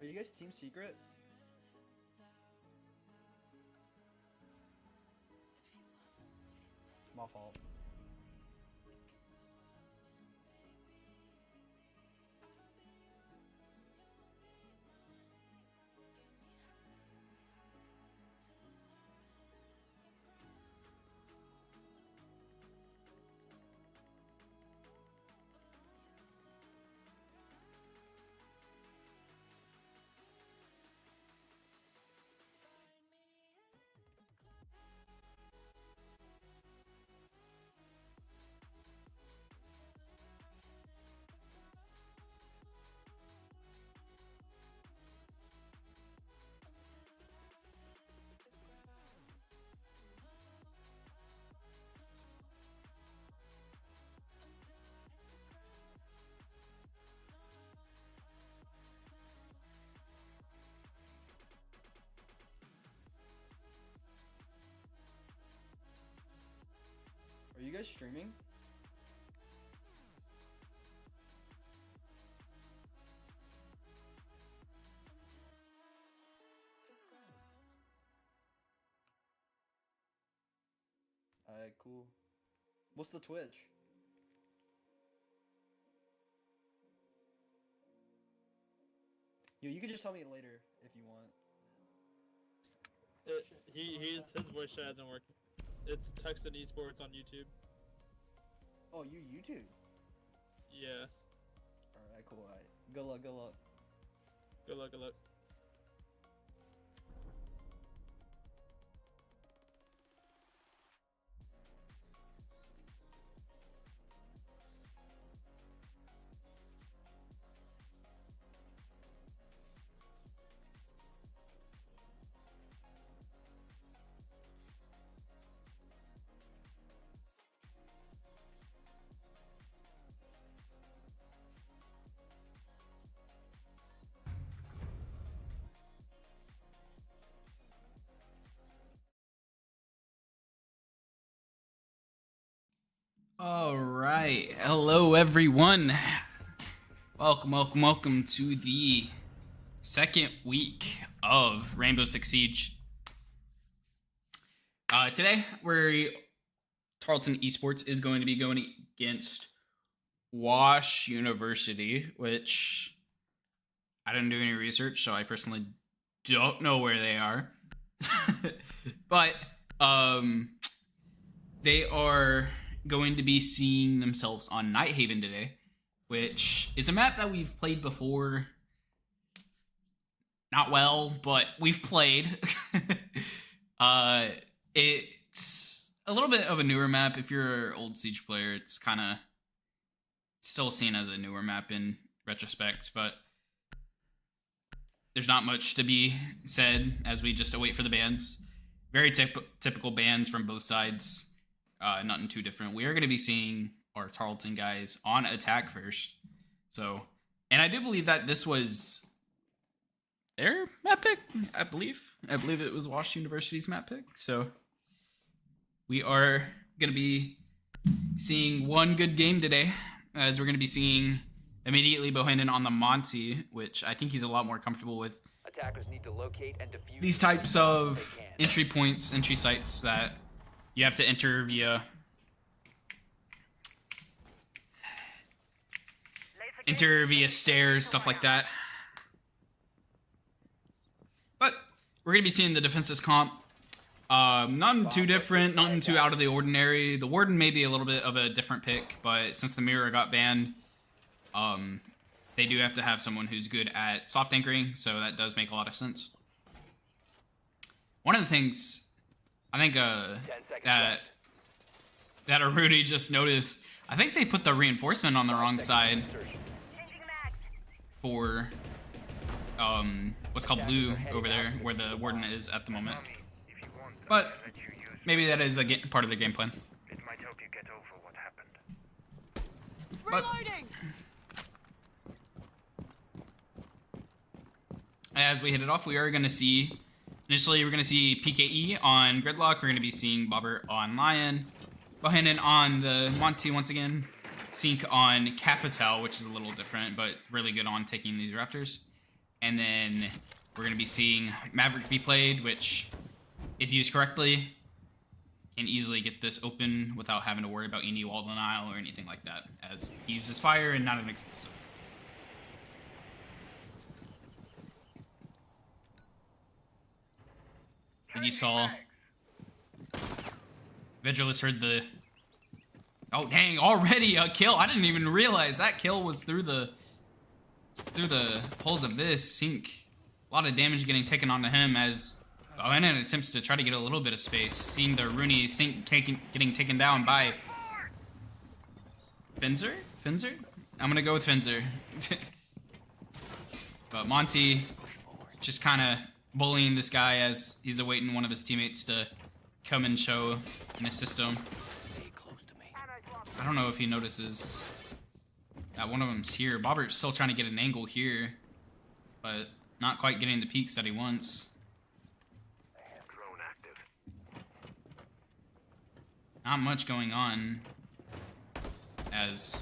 Are you guys Team Secret? My fault. Are you guys streaming? Alright, cool. What's the Twitch? Yo, you can just tell me later if you want. His voice chat isn't working. It's Texan Esports on YouTube. Oh, you YouTube? Yeah. Alright, cool. Alright. Good luck, good luck. Good luck, good luck. All right. Hello, everyone. Welcome to the second week of Rainbow Six Siege. Today, Tarleton Esports is going to be going against WashU University, which I didn't do any research, so I personally don't know where they are. But they are going to be seeing themselves on Nighthaven today, which is a map that we've played before. Not well, but we've played. It's a little bit of a newer map. If you're an old Siege player, it's kind of still seen as a newer map in retrospect, but there's not much to be said as we just await for the bans. Very typical bans from both sides. Nothing too different. We are going to be seeing our Tarleton guys on attack first. So, and I do believe that this was their map pick. I believe it was WashU University's map pick. So we are going to be seeing one good game today, as we're going to be seeing immediately Bohannon on the Monty, which I think he's a lot more comfortable with. Attackers need to locate and defuse these types of entry points, entry sites that you have to enter via stairs, stuff like that. But we're going to be seeing the defenses comp. Nothing too different, nothing too out of the ordinary. The Warden may be a little bit of a different pick, but since the Mirror got banned, they do have to have someone who's good at soft anchoring, so that does make a lot of sense. One of the things I think that Arudi just noticed, I think they put the reinforcement on the wrong side for what's called blue over there, where the Warden is at the moment. But maybe that is a part of the game plan. It might help you get over what happened. Reloading. As we hit it off, we are going to see, initially we're going to see PKE on Gridlock, we're going to be seeing Bobber on Lion, Bohannon on the Monty once again, Sync on Capital, which is a little different, but really good on taking these Raptors, And then we're going to be seeing Maverick be played, which, if used correctly, can easily get this open without having to worry about any wall denial or anything like that, as he uses fire and not an explosive. And you saw Vigilus heard the... Oh, dang, already a kill. I didn't even realize that kill was through the holes of this sink. A lot of damage getting taken onto him as Bohannon attempts to try to get a little bit of space. Seeing the Rooney sink getting taken down by Finzer? I'm gonna go with Finzer. But Monty just kind of bullying this guy as he's awaiting one of his teammates to come and show and assist him. I don't know if he notices that one of them's here. Bobbert's still trying to get an angle here, but not quite getting the peaks that he wants. Drone active. Not much going on as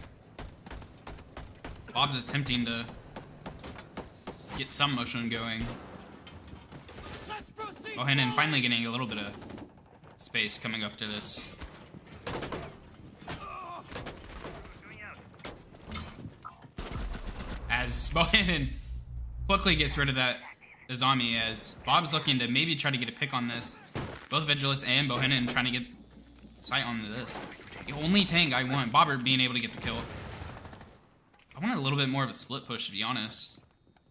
Bob's attempting to get some motion going. Bohannon finally getting a little bit of space coming up to this. As Bohannon quickly gets rid of that Azami, as Bob's looking to maybe try to get a pick on this. Both Vigilus and Bohannon trying to get sight on this. The only thing I want, Bobbert being able to get the kill. I want a little bit more of a split push, to be honest.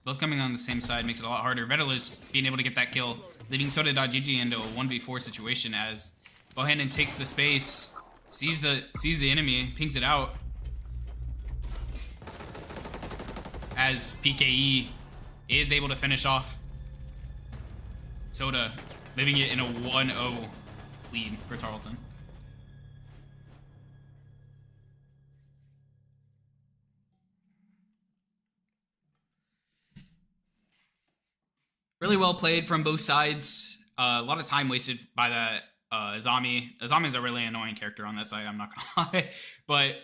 Both coming on the same side makes it a lot harder. Vigilus being able to get that kill, leaving Soda.gg into a 1v4 situation as Bohannon takes the space, sees the enemy, pings it out. As PKE is able to finish off Soda, leaving it in a 1-0 lead for Tarleton. Really well played from both sides. A lot of time wasted by that Azami. Azami is a really annoying character on that side, I'm not gonna lie. But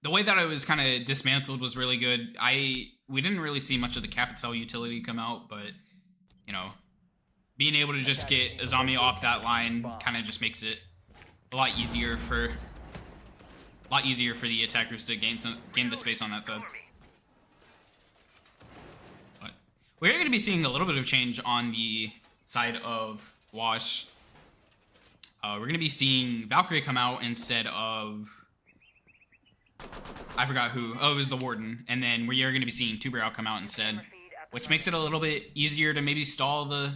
the way that it was kind of dismantled was really good. We didn't really see much of the Capital utility come out, but, you know, being able to just get Azami off that line kind of just makes it a lot easier for the attackers to gain the space on that side. But we're going to be seeing a little bit of change on the side of Wash. We're going to be seeing Valkyrie come out instead of... I forgot who. Oh, it was the Warden. And then we are going to be seeing Tuberow come out instead, which makes it a little bit easier to maybe stall the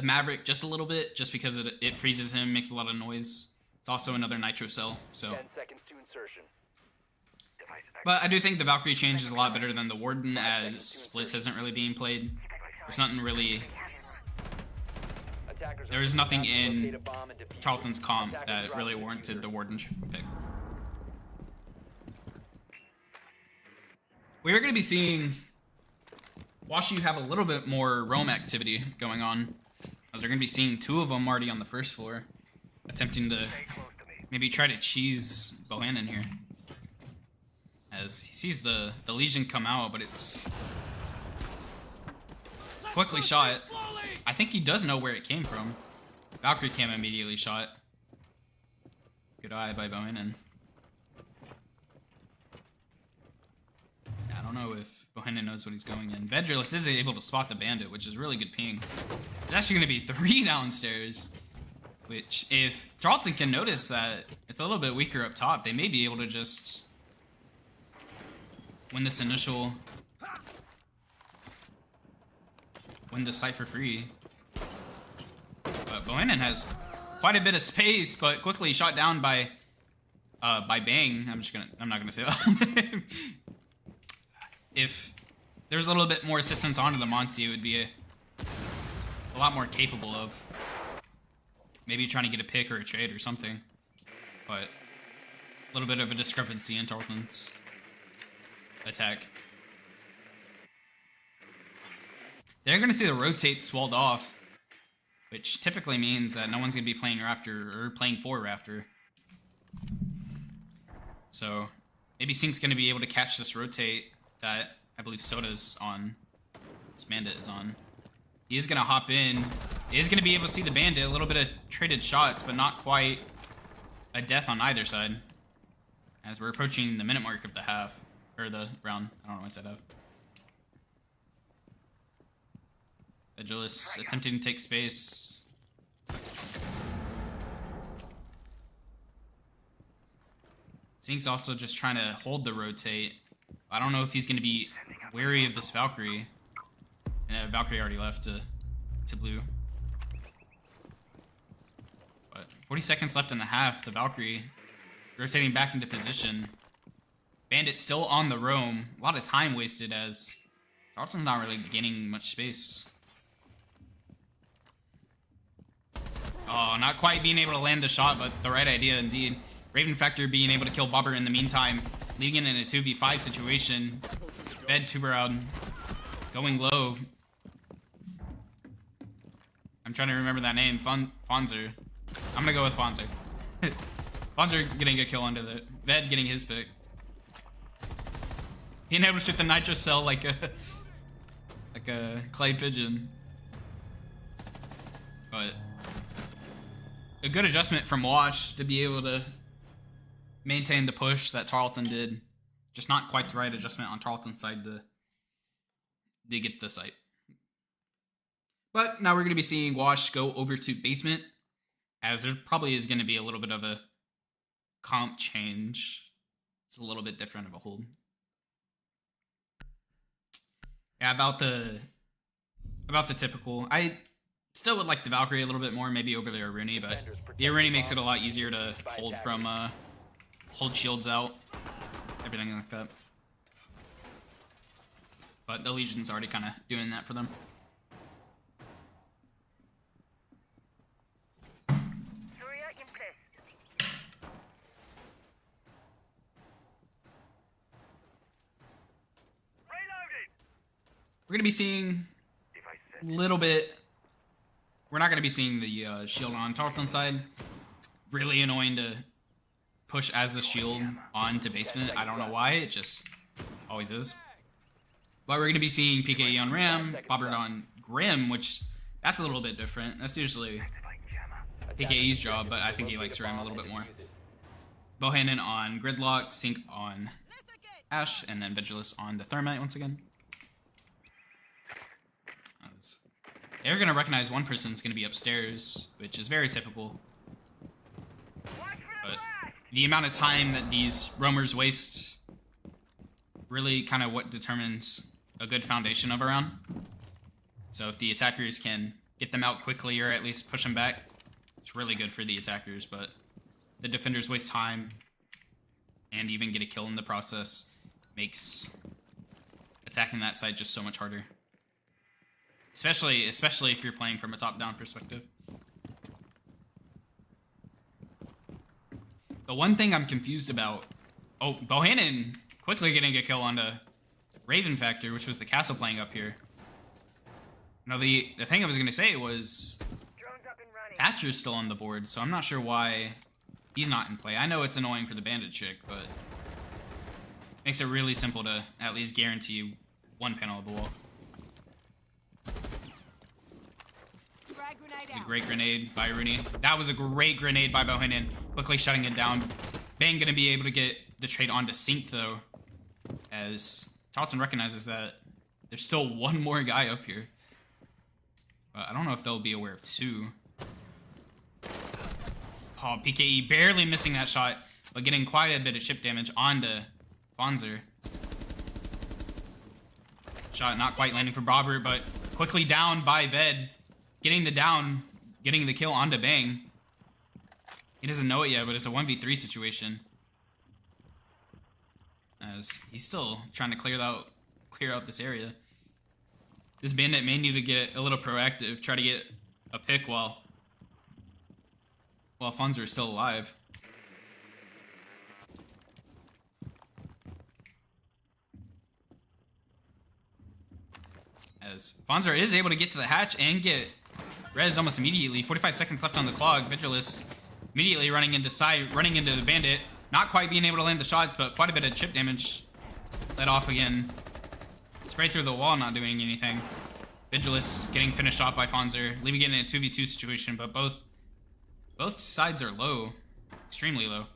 Maverick just a little bit, just because it freezes him, makes a lot of noise. It's also another Nitro cell, so... 10 seconds to insertion. But I do think the Valkyrie change is a lot better than the Warden, as Splits isn't really being played. There's nothing really... There is nothing in Tarleton's comp that really warranted the Warden pick. We are going to be seeing WashU have a little bit more roam activity going on, as we're going to be seeing two of them already on the first floor, attempting to maybe try to cheese Bohannon here. As he sees the Legion come out, but it's quickly shot. I think he does know where it came from. Valkyrie cam immediately shot. Good eye by Bohannon. I don't know if Bohannon knows what he's going in. Vedrilus is able to spot the bandit, which is really good ping. There's actually going to be 3 downstairs, which if Tarleton can notice that it's a little bit weaker up top, they may be able to just win this initial... win the site for free. But Bohannon has quite a bit of space, but quickly shot down by Bang. I'm not gonna say that. If there's a little bit more assistance onto the Monty, it would be a lot more capable of maybe trying to get a pick or a trade or something. But a little bit of a discrepancy in Tarleton's attack. They're going to see the rotate swelled off, which typically means that no one's going to be playing Rafter or playing for Rafter. So maybe Sync's going to be able to catch this rotate that I believe Soda's on. This Bandit is on. He is going to hop in. He is going to be able to see the Bandit. A little bit of traded shots, but not quite a death on either side. As we're approaching the minute mark of the half. Or the round. I don't know why I said half. Agilis attempting to take space. Zink's also just trying to hold the rotate. I don't know if he's going to be wary of this Valkyrie. And Valkyrie already left to blue. But 40 seconds left in the half. The Valkyrie rotating back into position. Bandit still on the roam. A lot of time wasted as Tarleton's not really gaining much space. Oh, not quite being able to land the shot, but the right idea indeed. Raven Factor being able to kill Bobber in the meantime, leaving it in a 2v5 situation. Bed tuber out, going low. I'm trying to remember that name. Fonzer. I'm gonna go with Fonzer. Fonzer getting a kill onto the Ved getting his pick. Being able to shoot the nitro cell like a clay pigeon. But a good adjustment from Wash to be able to maintain the push that Tarleton did. Just not quite the right adjustment on Tarleton's side to get the site. But now we're going to be seeing Wash go over to basement, as there probably is going to be a little bit of a comp change. It's a little bit different of a hold. Yeah, about the typical. I still would like the Valkyrie a little bit more, maybe over the Aruni, but the Aruni makes it a lot easier to hold from hold shields out, everything like that. But the Legion's already kind of doing that for them. We're going to be seeing a little bit. We're not going to be seeing the shield on Tarleton side. Really annoying to push as a shield onto basement. I don't know why. It just always is. But we're going to be seeing PKE on Ram, Bobbert on Grim, which that's a little bit different. That's usually PKE's job, but I think he likes Ram a little bit more. Bohannon on Gridlock, Sync on Ash, and then Vigilus on the Thermite once again. They're going to recognize one person's going to be upstairs, which is very typical. But the amount of time that these roamers waste really kind of what determines a good foundation of a round. So if the attackers can get them out quickly or at least push them back, it's really good for the attackers. But the defenders waste time and even get a kill in the process makes attacking that side just so much harder. Especially if you're playing from a top-down perspective. The one thing I'm confused about... Oh, Bohannon quickly getting a kill onto Raven Factor, which was the castle playing up here. Now, the thing I was going to say was... Thatcher's still on the board, so I'm not sure why he's not in play. I know it's annoying for the bandit chick, but... Makes it really simple to at least guarantee one panel of the wall. It's a great grenade by Rooney. That was a great grenade by Bohannon. Quickly shutting it down. Bang gonna be able to get the trade onto Sync though, as Tarleton recognizes that there's still one more guy up here. But I don't know if they'll be aware of two. Oh, PKE barely missing that shot, but getting quite a bit of chip damage onto Fonzer. Shot not quite landing for Bobber, but quickly down by Ved. Getting the kill onto Bang. He doesn't know it yet, but it's a 1v3 situation. As he's still trying to clear out this area. This bandit may need to get a little proactive, try to get a pick while Fonzer is still alive. As Fonzer is able to get to the hatch and get rezzed almost immediately. 45 seconds left on the clock. Vigilus immediately running into the bandit. Not quite being able to land the shots, but quite a bit of chip damage. Let off again. Spray through the wall, not doing anything. Vigilus getting finished off by Fonzer, leaving it in a 2v2 situation, but both sides are low. Extremely low.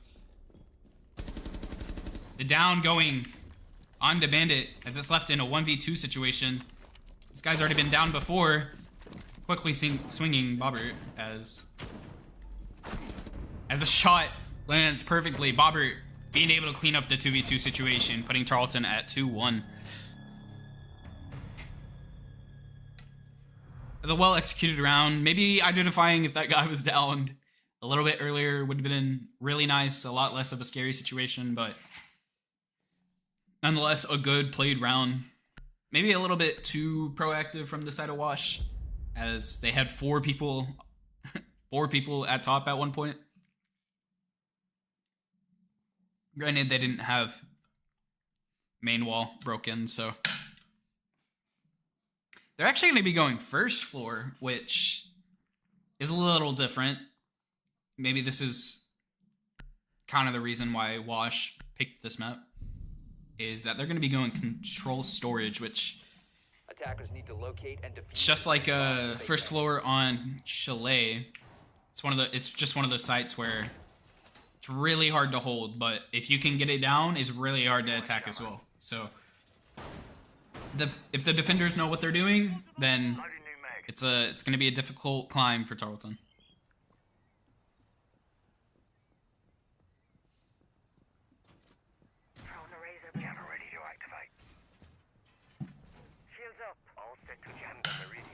The down going on to Bandit as it's left in a 1v2 situation. This guy's already been down before. Quickly swinging Bobbert as a shot lands perfectly. Bobbert being able to clean up the 2v2 situation, putting Tarleton at 2-1. It was a well-executed round. Maybe identifying if that guy was downed a little bit earlier would have been really nice. A lot less of a scary situation, but nonetheless, a good played round. Maybe a little bit too proactive from the side of Wash, as they had four people at top at one point. Granted, they didn't have main wall broken, so they're actually going to be going first floor, which is a little different. Maybe this is kind of the reason why Wash picked this map, is that they're going to be going control storage, which Attackers need to locate and defuse. it's just like first floor on Chalet. It's just one of those sites where it's really hard to hold, but if you can get it down, it's really hard to attack as well. So if the defenders know what they're doing, then it's going to be a difficult climb for Tarleton. Jammer ready to activate. Shields up. All set to jam the meridian.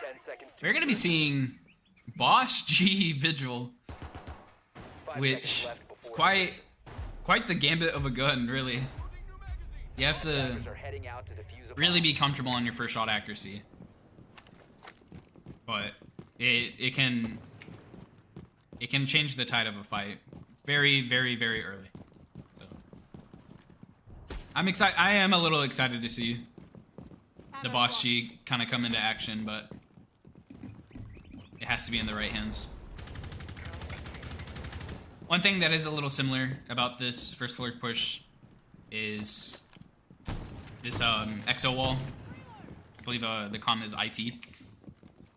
10 seconds. We're going to be seeing WashU Vigil, 5 which seconds left is before quite the gambit of a gun, really. You have to attackers are heading out to defuse a really bomb. be comfortable on your first shot accuracy, but it can change the tide of a fight very, very, very early. So I'm excited. I am a little excited to see the WashU kind of come into action, but it has to be in the right hands. One thing that is a little similar about this first floor push is this exo wall. I believe the comment is IT.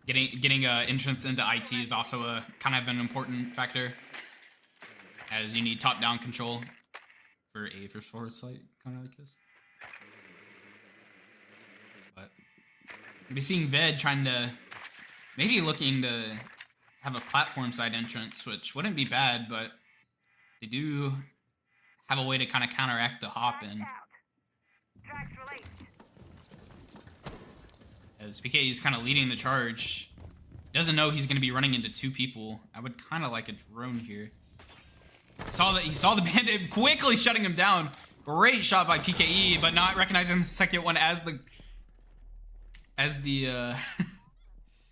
Getting entrance into IT is also a kind of an important factor, as you need top-down control for a first floor site kind of like this. But you'll be seeing Ved trying to maybe looking to have a platform side entrance, which wouldn't be bad, but they do have a way to kind of counteract the hop in. As PK is kind of leading the charge, doesn't know he's going to be running into two people. I would kind of like a drone here. He saw the bandit quickly shutting him down. Great shot by PKE, but not recognizing the second one as the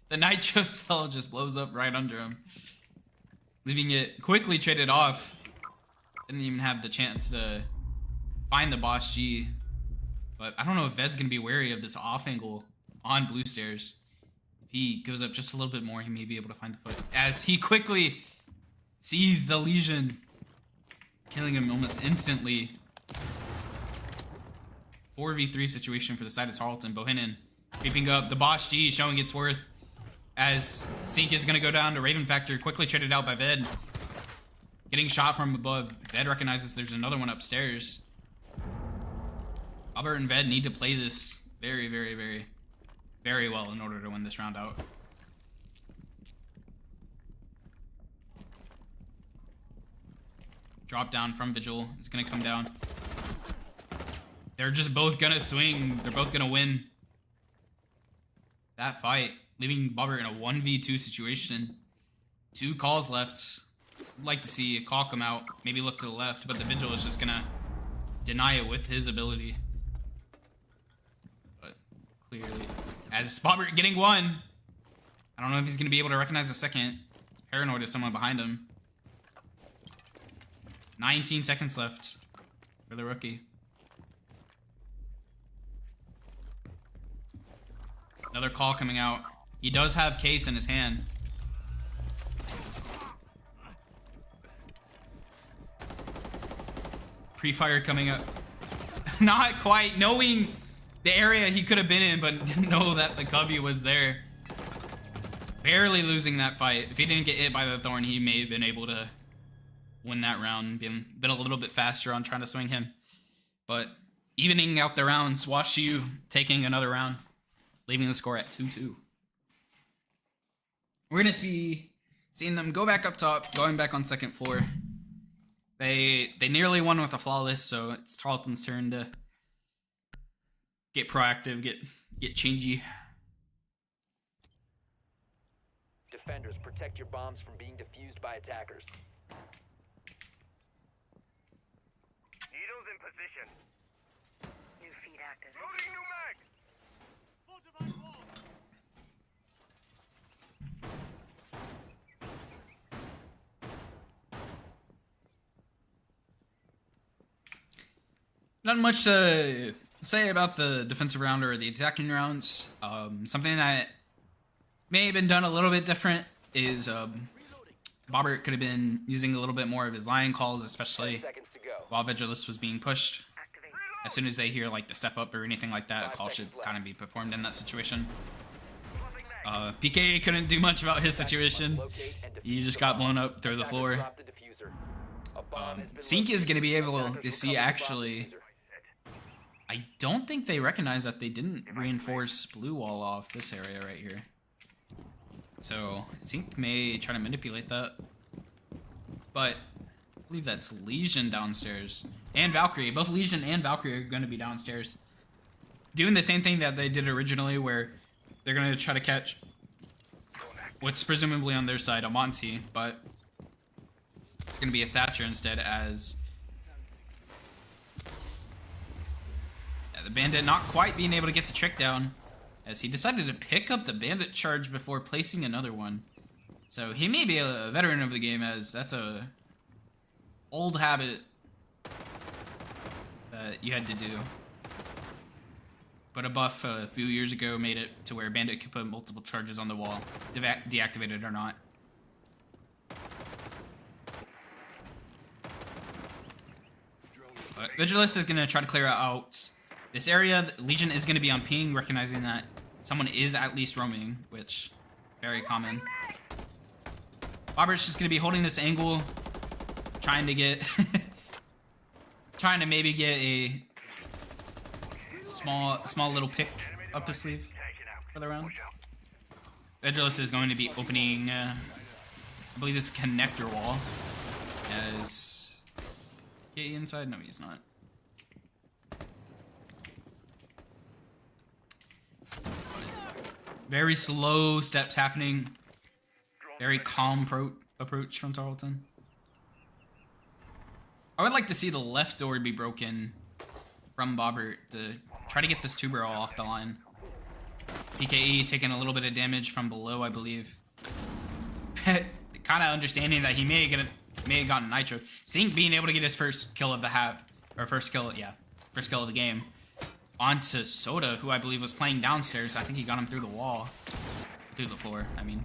the nitro cell just blows up right under him, leaving it quickly traded off. Didn't even have the chance to find the boss G. But I don't know if Ved's gonna be wary of this off angle on blue stairs. If he goes up just a little bit more, he may be able to find the foot, as he quickly sees the lesion, killing him almost instantly. 4v3 situation for the side of Tarleton. Bohannon creeping up. The boss G showing its worth, as Sink is going to go down to Raven Factor. Quickly traded out by Ved. Getting shot from above. Ved recognizes there's another one upstairs. Albert and Ved need to play this very, very, very, very well in order to win this round out. Drop down from Vigil is going to come down. They're just both going to swing. They're both going to win that fight, leaving Bobber in a 1v2 situation. 2 calls left. I'd like to see a call come out, maybe look to the left, but the Vigil is just going to deny it with his ability. But clearly, as Bobber getting one, I don't know if he's going to be able to recognize the second. He's paranoid of someone behind him. 19 seconds left for the rookie. Another call coming out. He does have case in his hand. Pre-fire coming up. not quite knowing the area he could have been in, but didn't know that the cubby was there. Barely losing that fight. If he didn't get hit by the thorn, he may have been able to win that round. Been a little bit faster on trying to swing him. But evening out the rounds, WashU taking another round, leaving the score at 2-2. We're going to be seeing them go back up top, going back on second floor. They nearly won with a flawless, so it's Tarleton's turn to get proactive, get changey. Defenders, protect your bombs from being defused by attackers. Needles in position. New feed active. Loading new mag. Not much to say about the defensive round or the attacking rounds. Something that may have been done a little bit different is Bobbert could have been using a little bit more of his lion calls, 10 especially seconds to go. while Vigilus was being pushed. Activate. As soon as they hear like the step up or anything like that, a call should kind of be performed in that situation. PK couldn't do much about his situation. Locate and defuse He just the got bomb. blown up through the Attackers floor. drop the diffuser. A bomb has been Sync is located. going to be able Attackers to will see cover the bomb actually. diffuser. I don't think they recognize that they didn't reinforce blue wall off this area right here. So Sync may try to manipulate that. But I believe that's Legion downstairs. And Valkyrie. Both Legion and Valkyrie are going to be downstairs. Doing the same thing that they did originally, where they're going to try to catch what's presumably on their side, a Monty, but it's going to be a Thatcher instead, as the Bandit not quite being able to get the trick down, as he decided to pick up the Bandit charge before placing another one. So he may be a veteran of the game, as that's a old habit that you had to do. But a buff a few years ago made it to where Bandit could put multiple charges on the wall, deactivated or not. But Vigilus is going to try to clear out this area. Legion is going to be on ping, recognizing that someone is at least roaming, which very common. Bobbert's just going to be holding this angle, trying to get, trying to maybe get a small little pick up his sleeve for the round. Vigilus is going to be opening, I believe this connector wall, as he inside? No, he's not. Very slow steps happening. Very calm approach from Tarleton. I would like to see the left door be broken from Bobbert to try to get this two barrel off the line. PKE taking a little bit of damage from below, I believe. Kind of understanding that he may have gotten nitro. Sync being able to get his first kill of the half, or first kill of the game, onto Soda, who I believe was playing downstairs. I think he got him through the wall, through the floor, I mean.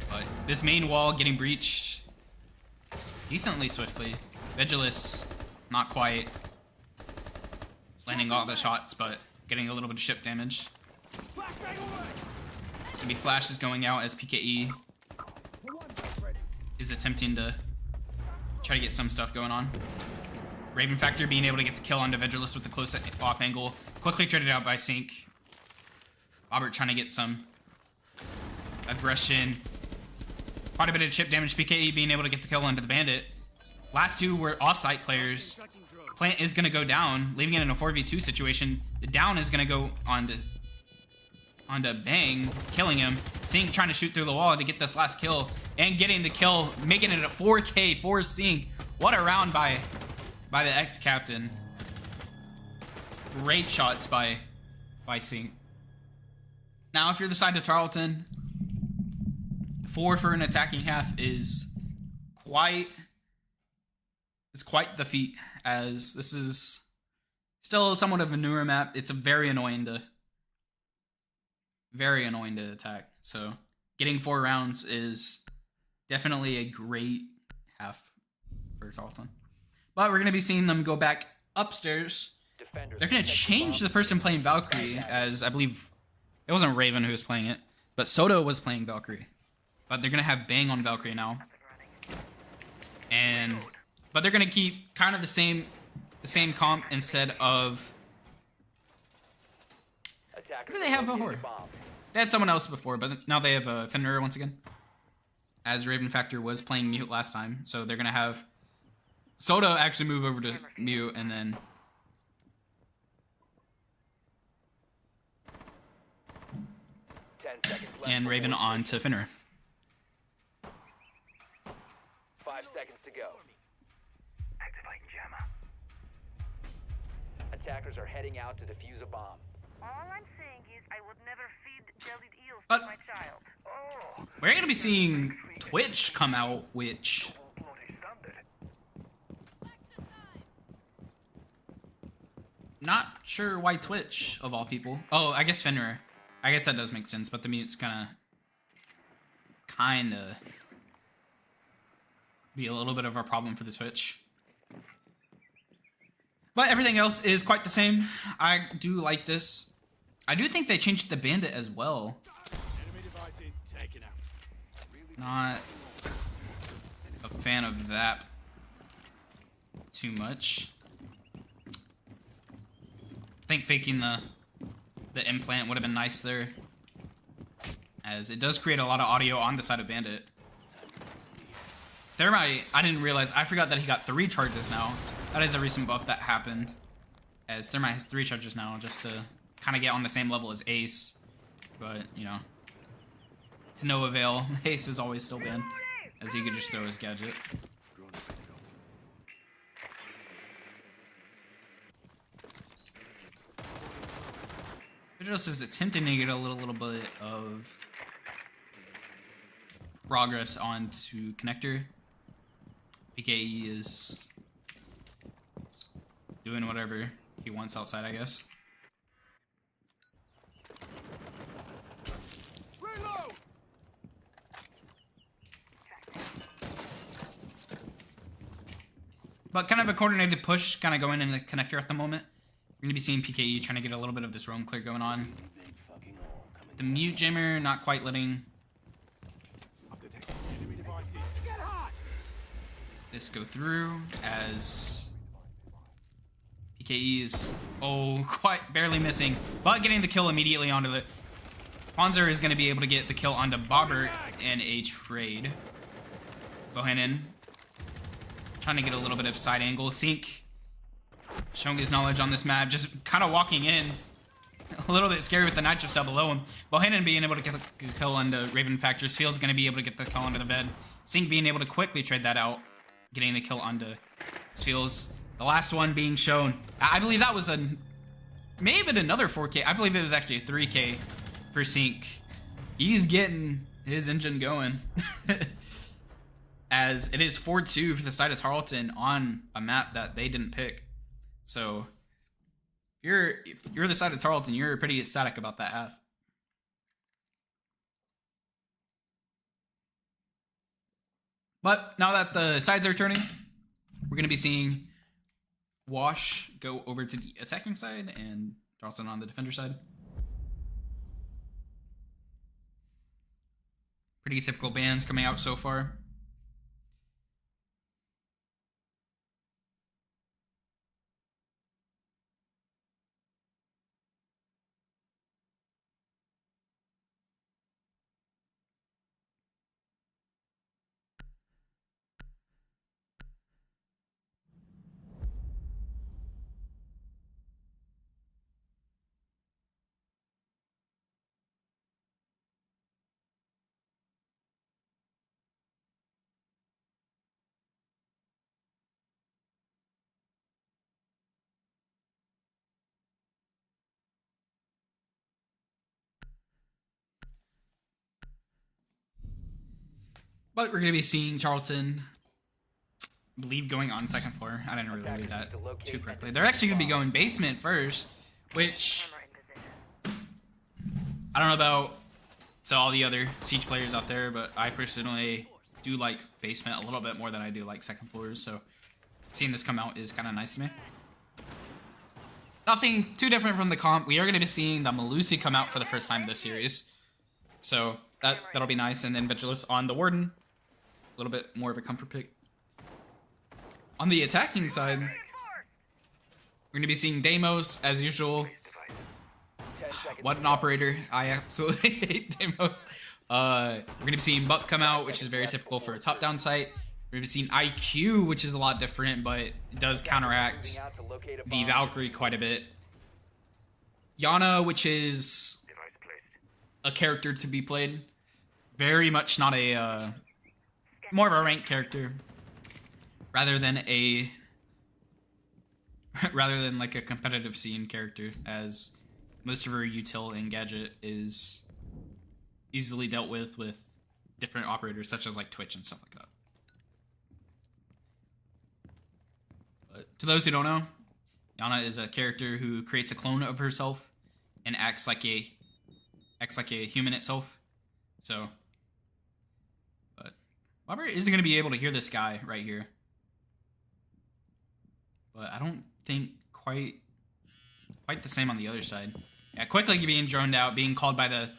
But this main wall getting breached decently swiftly. Vigilus, not quite landing all the shots, but getting a little bit of ship damage. It's gonna be flashes going out as PKE is attempting to try to get some stuff going on. Raven Factor being able to get the kill onto Vigilus with the close off angle. Quickly traded out by Sync. Bobbert trying to get some aggression. Quite a bit of chip damage. PKE being able to get the kill onto the Bandit. Last two were off-site players. Plant is going to go down, leaving it in a 4v2 situation. The down is going to go onto Bang, killing him. Sync trying to shoot through the wall to get this last kill, and getting the kill, making it a 4K for Sync. What a round by the ex-captain. Great shots by Sync. Now, if you're the side of Tarleton, 4 for an attacking half is quite the feat, as this is still somewhat of a newer map. It's very annoying to attack. So getting 4 rounds is definitely a great half for Tarleton. But we're going to be seeing them go back upstairs. Defenders They're gonna protect your change the bombs person from playing being Valkyrie, attacked. as I believe it wasn't Raven who was playing it, but Soto was playing Valkyrie. But they're gonna have Bang on Valkyrie now, but they're gonna keep kind of the same comp instead of. Attackers Who do they have located before? the bomb. They had someone else before, but now they have a Fenrir once again. As Raven Factor was playing mute last time, so they're gonna have Soto actually move over to mute, and then 10 seconds left and before Raven on insertion. to Fenrir. 5 seconds to go. Activating jammer. Attackers are heading out to defuse a bomb. All I'm saying is I would never feed jellied eels But- to my child. Oh, We're gonna be seeing Twitch come out, which bloody standard. not sure why Twitch of all people. Oh, I guess Fenrir. I guess that does make sense, but the mute's kinda be a little bit of a problem for the Twitch. But everything else is quite the same. I do like this. I do think they changed the bandit as well. Not a fan of that too much. I think faking the implant would have been nice there, as it does create a lot of audio on the side of bandit. Thermite, I didn't realize. I forgot that he got 3 charges now. That is a recent buff that happened, as Thermite has 3 charges now, just to kind of get on the same level as Ace. But, you know, to no avail. Ace is always still banned, as he could just throw his gadget. Vigilus is attempting to get a little bit of progress onto connector. PKE is doing whatever he wants outside, I guess. But kind of a coordinated push, kind of going in the connector at the moment. We're going to be seeing PKE trying to get a little bit of this roam clear going on. The mute jammer not quite letting this go through, as PKE is, quite barely missing, but getting the kill immediately onto the... Panzer is going to be able to get the kill onto Bobbert in a trade. Bohannon trying to get a little bit of side angle. Sink showing his knowledge on this map, just kind of walking in. A little bit scary with the nitro cell below him. Bohannon being able to get the kill onto Raven Factor's Field's going to be able to get the kill onto the bed. Sink being able to quickly trade that out, getting the kill onto Fields. The last one being shown. I believe that was maybe another 4K. I believe it was actually a 3K for Sink. He's getting his engine going. As it is 4-2 for the side of Tarleton on a map that they didn't pick. So if you're the side of Tarleton, you're pretty ecstatic about that half. But now that the sides are turning, we're going to be seeing Wash go over to the attacking side and Tarleton on the defender side. Pretty typical bans coming out so far. But we're going to be seeing Tarleton, I believe, going on second floor. I didn't really read that too correctly. They're actually going to be going basement first, which I don't know about all the other Siege players out there, but I personally do like basement a little bit more than I do like second floors. So seeing this come out is kind of nice to me. nothing too different from the comp. We are going to be seeing the Malusi come out for the first time this series. So that'll be nice. And then Vigilus on the Warden. A little bit more of a comfort pick. On the attacking side, we're going to be seeing Deimos as usual. 10 seconds. What an operator. I absolutely hate Deimos. We're going to be seeing Buck come out, which is very typical for a top-down site. We're going to be seeing IQ, which is a lot different, but it does counteract Moving out to locate a the bomb. Valkyrie quite a bit. Yana, which is Device placed. a character to be played. Very much not a, more of a ranked character. Rather than like a competitive scene character, as most of her util and gadget is easily dealt with different operators such as like Twitch and stuff like that. But to those who don't know, Yana is a character who creates a clone of herself and acts like a human itself. So, but Robert isn't going to be able to hear this guy right here. But I don't think quite the same on the other side. Yeah, quickly being droned out, being called by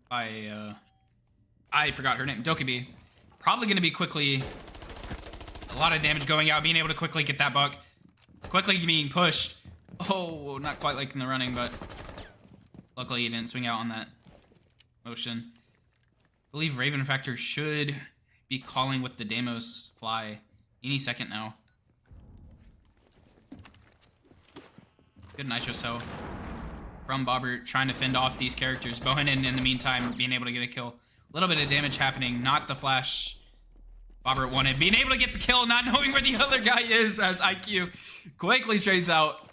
I forgot her name, Dokkaebi. Probably gonna be quickly a lot of damage going out, being able to quickly get that buck. Quickly being pushed. Oh, not quite like in the running, but luckily he didn't swing out on that motion. I believe Raven Factor should be calling with the Deimos fly any second now. Good nitro cell from Bobbert, trying to fend off these characters. Bohannon, in the meantime, being able to get a kill. A little bit of damage happening, not the flash Bobbert wanted. Being able to get the kill, not knowing where the other guy is, as IQ quickly trades out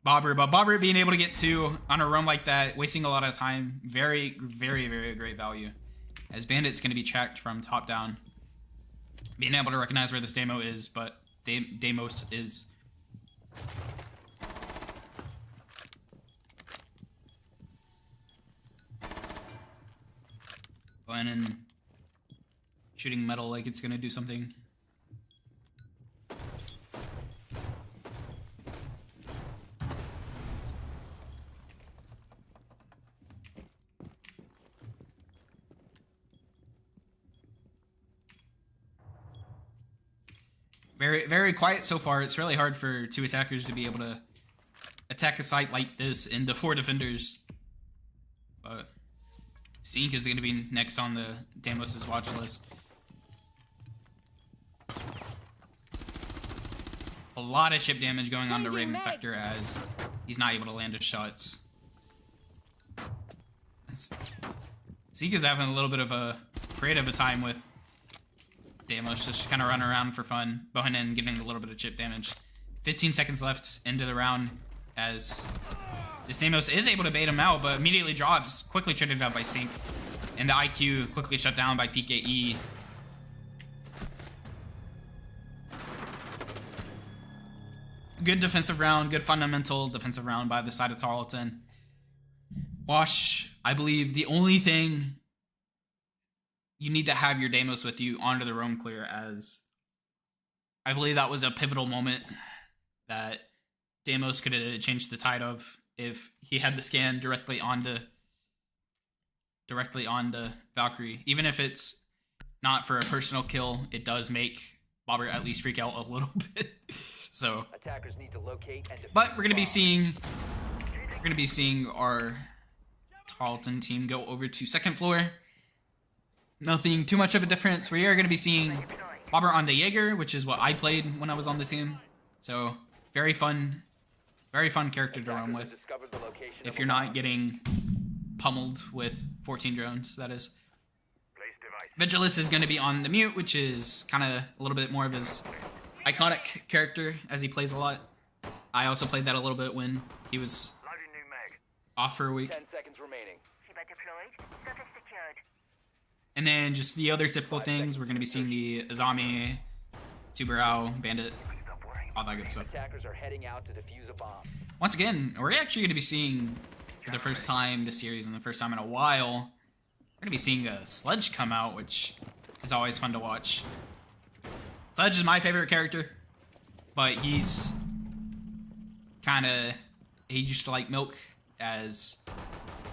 Bobbert. But Bobbert being able to get two on a roam like that, wasting a lot of time. Very, very, very great value. As Bandit's going to be tracked from top down. Being able to recognize where this Deimos is, but Deimos is... and shooting metal like it's gonna do something. Very, very quiet so far. It's really hard for two attackers to be able to attack a site like this into 4 defenders. But Sink is going to be next on the Deimos' watch list. A lot of chip damage going on to Raven Factor as he's not able to land his shots. Sink is having a little bit of a creative a time with Deimos, just kind of running around for fun. Bohannon getting a little bit of chip damage. 15 seconds left into the round as this Deimos is able to bait him out, but immediately drops, quickly traded out by Sink. And the IQ quickly shut down by PKE. Good defensive round, good fundamental defensive round by the side of Tarleton. Wash, I believe the only thing you need to have your Deimos with you onto the roam clear, as I believe that was a pivotal moment that Deimos could have changed the tide of if he had the scan directly onto Valkyrie. Even if it's not for a personal kill, it does make Bobbert at least freak out a little bit. So, Attackers need to locate and but we're gonna be seeing our Tarleton team go over to second floor. Nothing too much of a difference. We are gonna be seeing Bobbert on the Jaeger, which is what I played when I was on the team. So very fun character to run with. discovered the location If of you're a not bomb. getting pummeled with 14 drones, that is. Place device. Vigilus is going to be on the mute, which is kind of a little bit more of his iconic character, as he plays a lot. I also played that a little bit when he was Loading new mag. off for a week. 10 seconds remaining. Shiba deployed. Surface secured. And then just the other typical things, we're going to be seeing the Azami, Tubarao, Bandit, Stop worrying. all that good stuff. Attackers are heading out to defuse a bomb. Once again, we're actually going to be seeing, for the first time this series and the first time in a while, we're going to be seeing a Sledge come out, which is always fun to watch. Sledge is my favorite character, but he's kind of aged like milk, as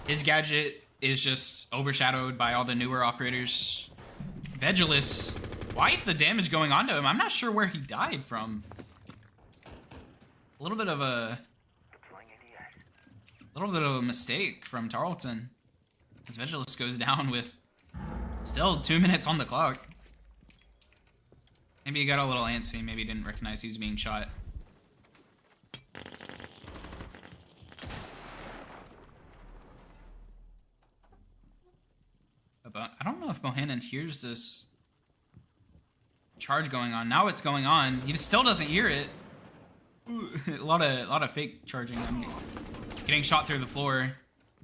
his gadget is just overshadowed by all the newer operators. Vegelus, quite the damage going on to him. I'm not sure where he died from. A little bit of a mistake from Tarleton, as Vegelus goes down with still 2 minutes on the clock. Maybe he got a little antsy. Maybe he didn't recognize he was being shot. But I don't know if Bohannon hears this charge going on. Now it's going on. He still doesn't hear it. Ooh, a lot of fake charging. I'm getting shot through the floor,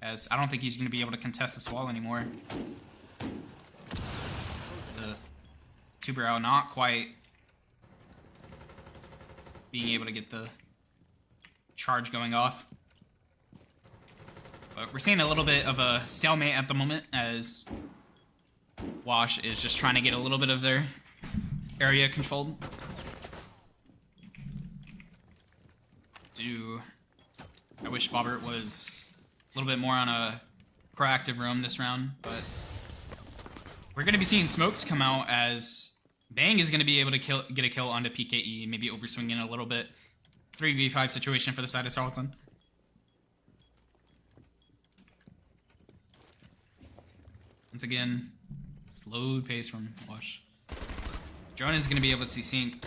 as I don't think he's going to be able to contest this wall anymore. The Tuberao not quite being able to get the charge going off. But we're seeing a little bit of a stalemate at the moment, as Wash is just trying to get a little bit of their area controlled. I wish Bobbert was a little bit more on a proactive roam this round, but we're going to be seeing smokes come out, as Bang is going to be able to get a kill onto PKE, maybe overswinging a little bit. 3v5 situation for the side of Tarleton. Once again, slowed pace from Wash. Jordan is going to be able to see Sync.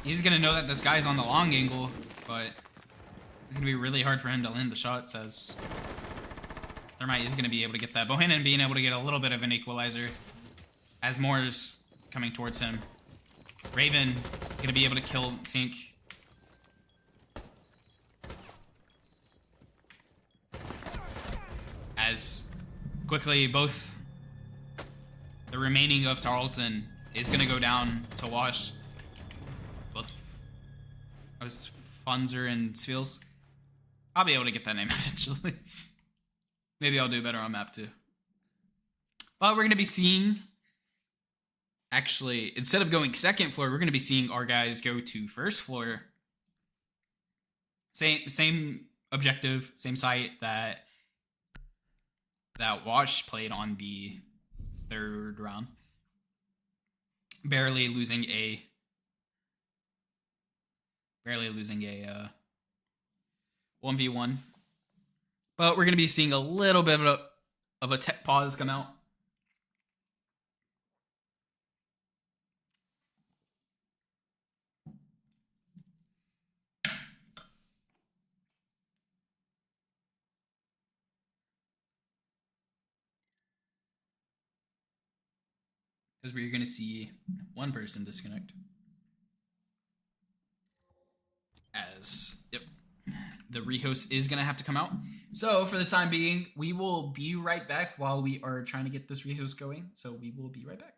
He's going to know that this guy's on the long angle, but it's going to be really hard for him to land the shots, as Thermite is going to be able to get that. Bohannon being able to get a little bit of an equalizer, as Moore's coming towards him. Raven going to be able to kill Sync. As quickly both the remaining of Tarleton is going to go down to Wash. Both Funzer and Sfiels. I'll be able to get that name eventually. Maybe I'll do better on map 2. But we're going to be seeing, actually, instead of going second floor, we're going to be seeing our guys go to first floor. Same objective, same site that Wash played on the third round. Barely losing a 1v1. But we're going to be seeing a little bit of a tech pause come out. Because we're going to see one person disconnect. As, yep, the rehost is going to have to come out. So for the time being, we will be right back while we are trying to get this rehost going. So we will be right back.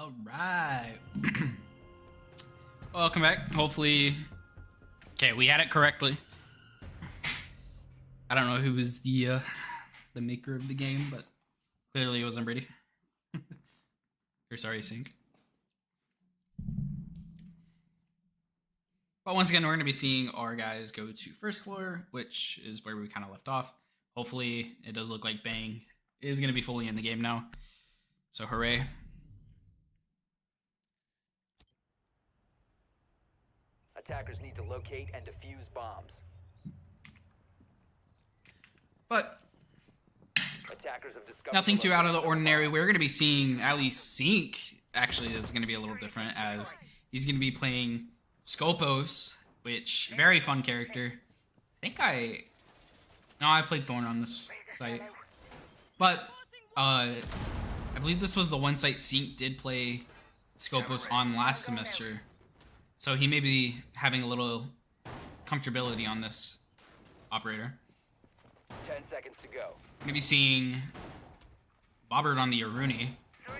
All right. Welcome back. Hopefully, okay, we had it correctly. I don't know who was the maker of the game, but clearly it wasn't Brady. Or sorry, Sync. But once again, we're going to be seeing our guys go to first floor, which is where we kind of left off. Hopefully, it does look like Bang is going to be fully in the game now. So hooray. Attackers need to locate and defuse bombs. But Attackers have discovered nothing the too out of the location ordinary. bomb. We're going to be seeing at least Sync actually is going to be a little different, as he's going to be playing Scopos, which very fun character. I played Thorn on this site, but I believe this was the one site Sync did play Scopos on last semester, so he may be having a little comfortability on this operator. 10 seconds to go. We're gonna be seeing Bobbert on the Aruni, 5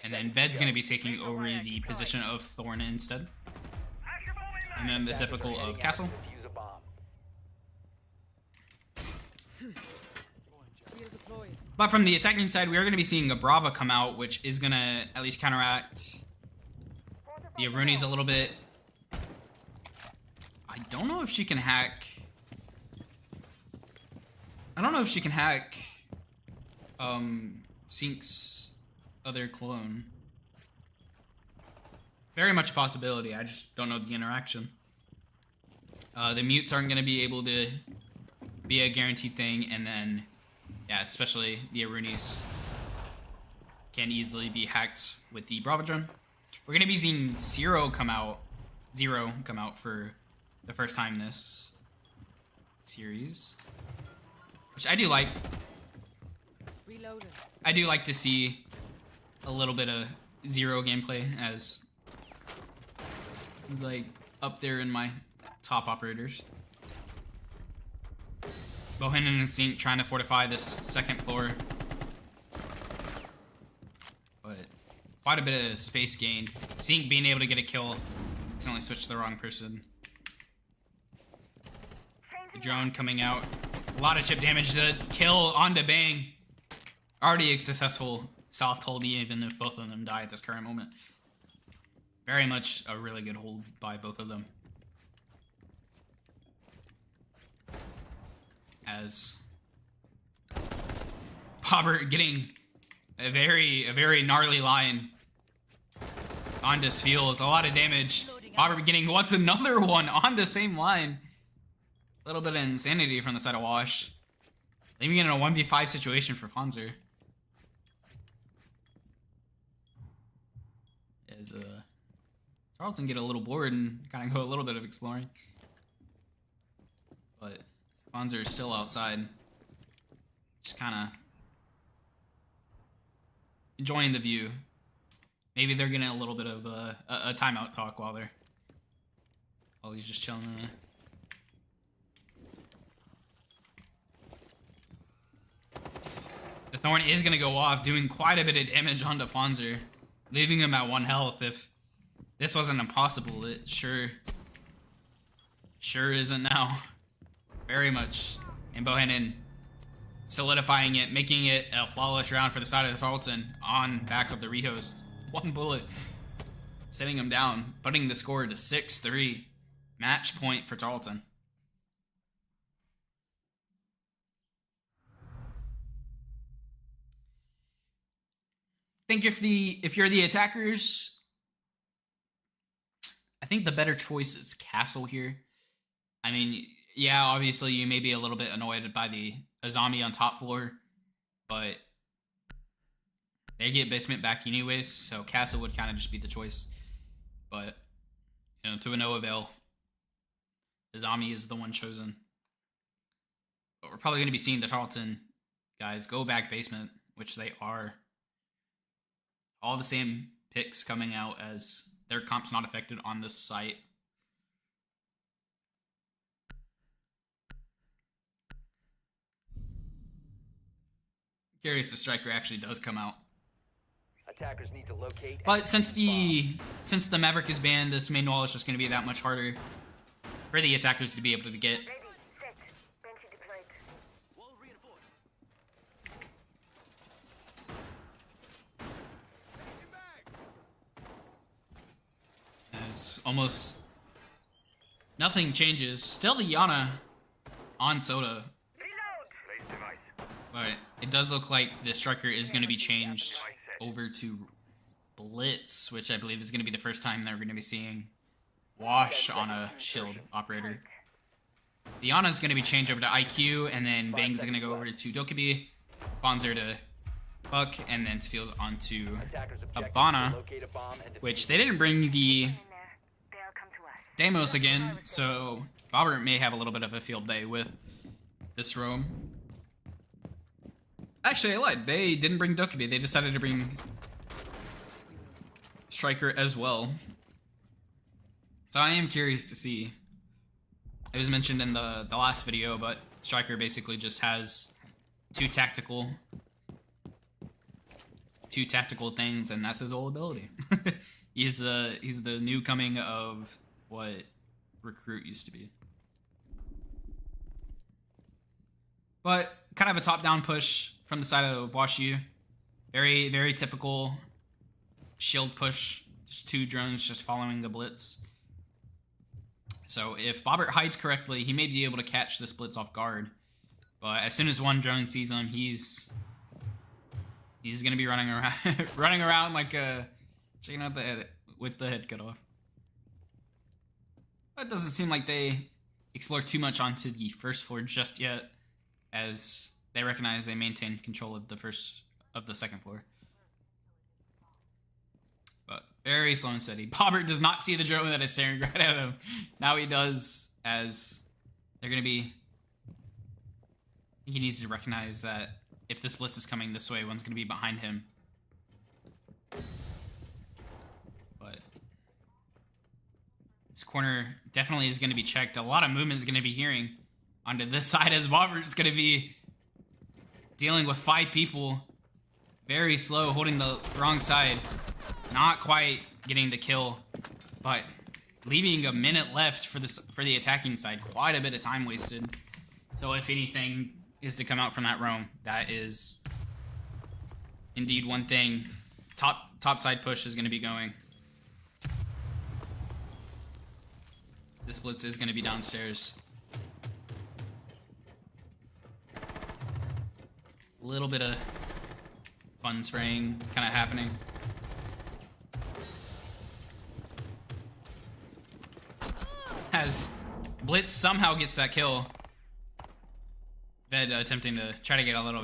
and then seconds Ved's to gonna go. be taking over the position of Thorn instead, and then the Attackers typical are heading of out Castle. to defuse a bomb. But from the attacking side, we are going to be seeing a Brava come out, which is going to at least counteract the Aruni's a little bit. I don't know if she can hack. Sync's other clone. Very much a possibility. I just don't know the interaction. The mutes aren't going to be able to be a guaranteed thing, and then, yeah, especially the Aruni's can easily be hacked with the Brava drone. We're going to be seeing Zero come out for the first time this series, which I do like. Reloading. I do like to see a little bit of Zero gameplay, as he's like up there in my top operators. Bohannon and Sync trying to fortify this second floor, but quite a bit of space gained. Sync being able to get a kill, accidentally switched to the wrong person. The drone coming out, a lot of chip damage. The kill onto Bang, already a successful soft hold, even if both of them die at this current moment. Very much a really good hold by both of them. As Bobbert getting a very gnarly line onto Sfeels, a lot of damage. Bobbert getting what's another one on the same line. A little bit of insanity from the side of Wash. Leaving it in a 1v5 situation for Fonzer. As Tarleton get a little bored and kind of go a little bit of exploring. But Fonzer is still outside. Just kind of enjoying the view. Maybe they're getting a little bit of a timeout talk while he's just chilling. The Thorn is going to go off, doing quite a bit of damage onto Fonzer, leaving him at 1 health. If this wasn't impossible, it sure isn't now. Very much. And Bohannon solidifying it, making it a flawless round for the side of Tarleton on back of the rehost. 1 bullet, setting him down, putting the score to 6-3. Match point for Tarleton. I think if you're the attackers, I think the better choice is Castle here. I mean, yeah, obviously you may be a little bit annoyed by the Azami on top floor, but they get basement back anyways, so Castle would kind of just be the choice. But, you know, to no avail. Azami is the one chosen. But we're probably going to be seeing the Tarleton guys go back basement, which they are. All the same picks coming out, as their comp's not affected on this site. Curious if Striker actually does come out. Attackers need to locate. and But defuse bombs. since the Maverick is banned, this main wall is just going to be that much harder for the attackers to be able to get. Ready, set, Banshee deployed. As almost nothing changes. Still the Yana on Soda, Reload! Place device. but it does look like the striker is going to be changed over to Blitz, which I believe is going to be the first time that we're going to be seeing Wash on a shield operator. The Yana is going to be changed over to IQ, and then Bang's going to go over to Dokkaebi, Bonzer to Buck, and then Steel's onto Attackers objective Abana, to locate a bomb and defuse which they didn't bring the In there. They'll come to us. Deimos again, so Bobbert may have a little bit of a field day with this roam. Actually, I lied. They didn't bring Dokkaebi. They decided to bring Striker as well. So I am curious to see. It was mentioned in the last video, but Striker basically just has two tactical things, and that's his whole ability. he's the new coming of what Recruit used to be. But kind of a top-down push from the side of WashU. Very, very typical shield push. Just two drones just following the blitz. So if Bobbert hides correctly, he may be able to catch this blitz off guard. But as soon as one drone sees him, he's gonna be running around, running around like a chicken out the head with the head cut off. But it doesn't seem like they explore too much onto the first floor just yet, as they recognize they maintain control of the second floor. But very slow and steady. Bobbert does not see the drone that is staring right at him. Now he does, as they're gonna be. I think he needs to recognize that if this blitz is coming this way, one's going to be behind him. But this corner definitely is going to be checked. A lot of movement is going to be hearing onto this side, as Bobbert is going to be dealing with 5 people. Very slow, holding the wrong side. Not quite getting the kill, but leaving a minute left for the attacking side. Quite a bit of time wasted. So if anything is to come out from that roam, that is indeed one thing. Top side push is going to be going. This blitz is going to be downstairs. A little bit of fun spraying kind of happening. As Blitz somehow gets that kill. Ved attempting to try to get a little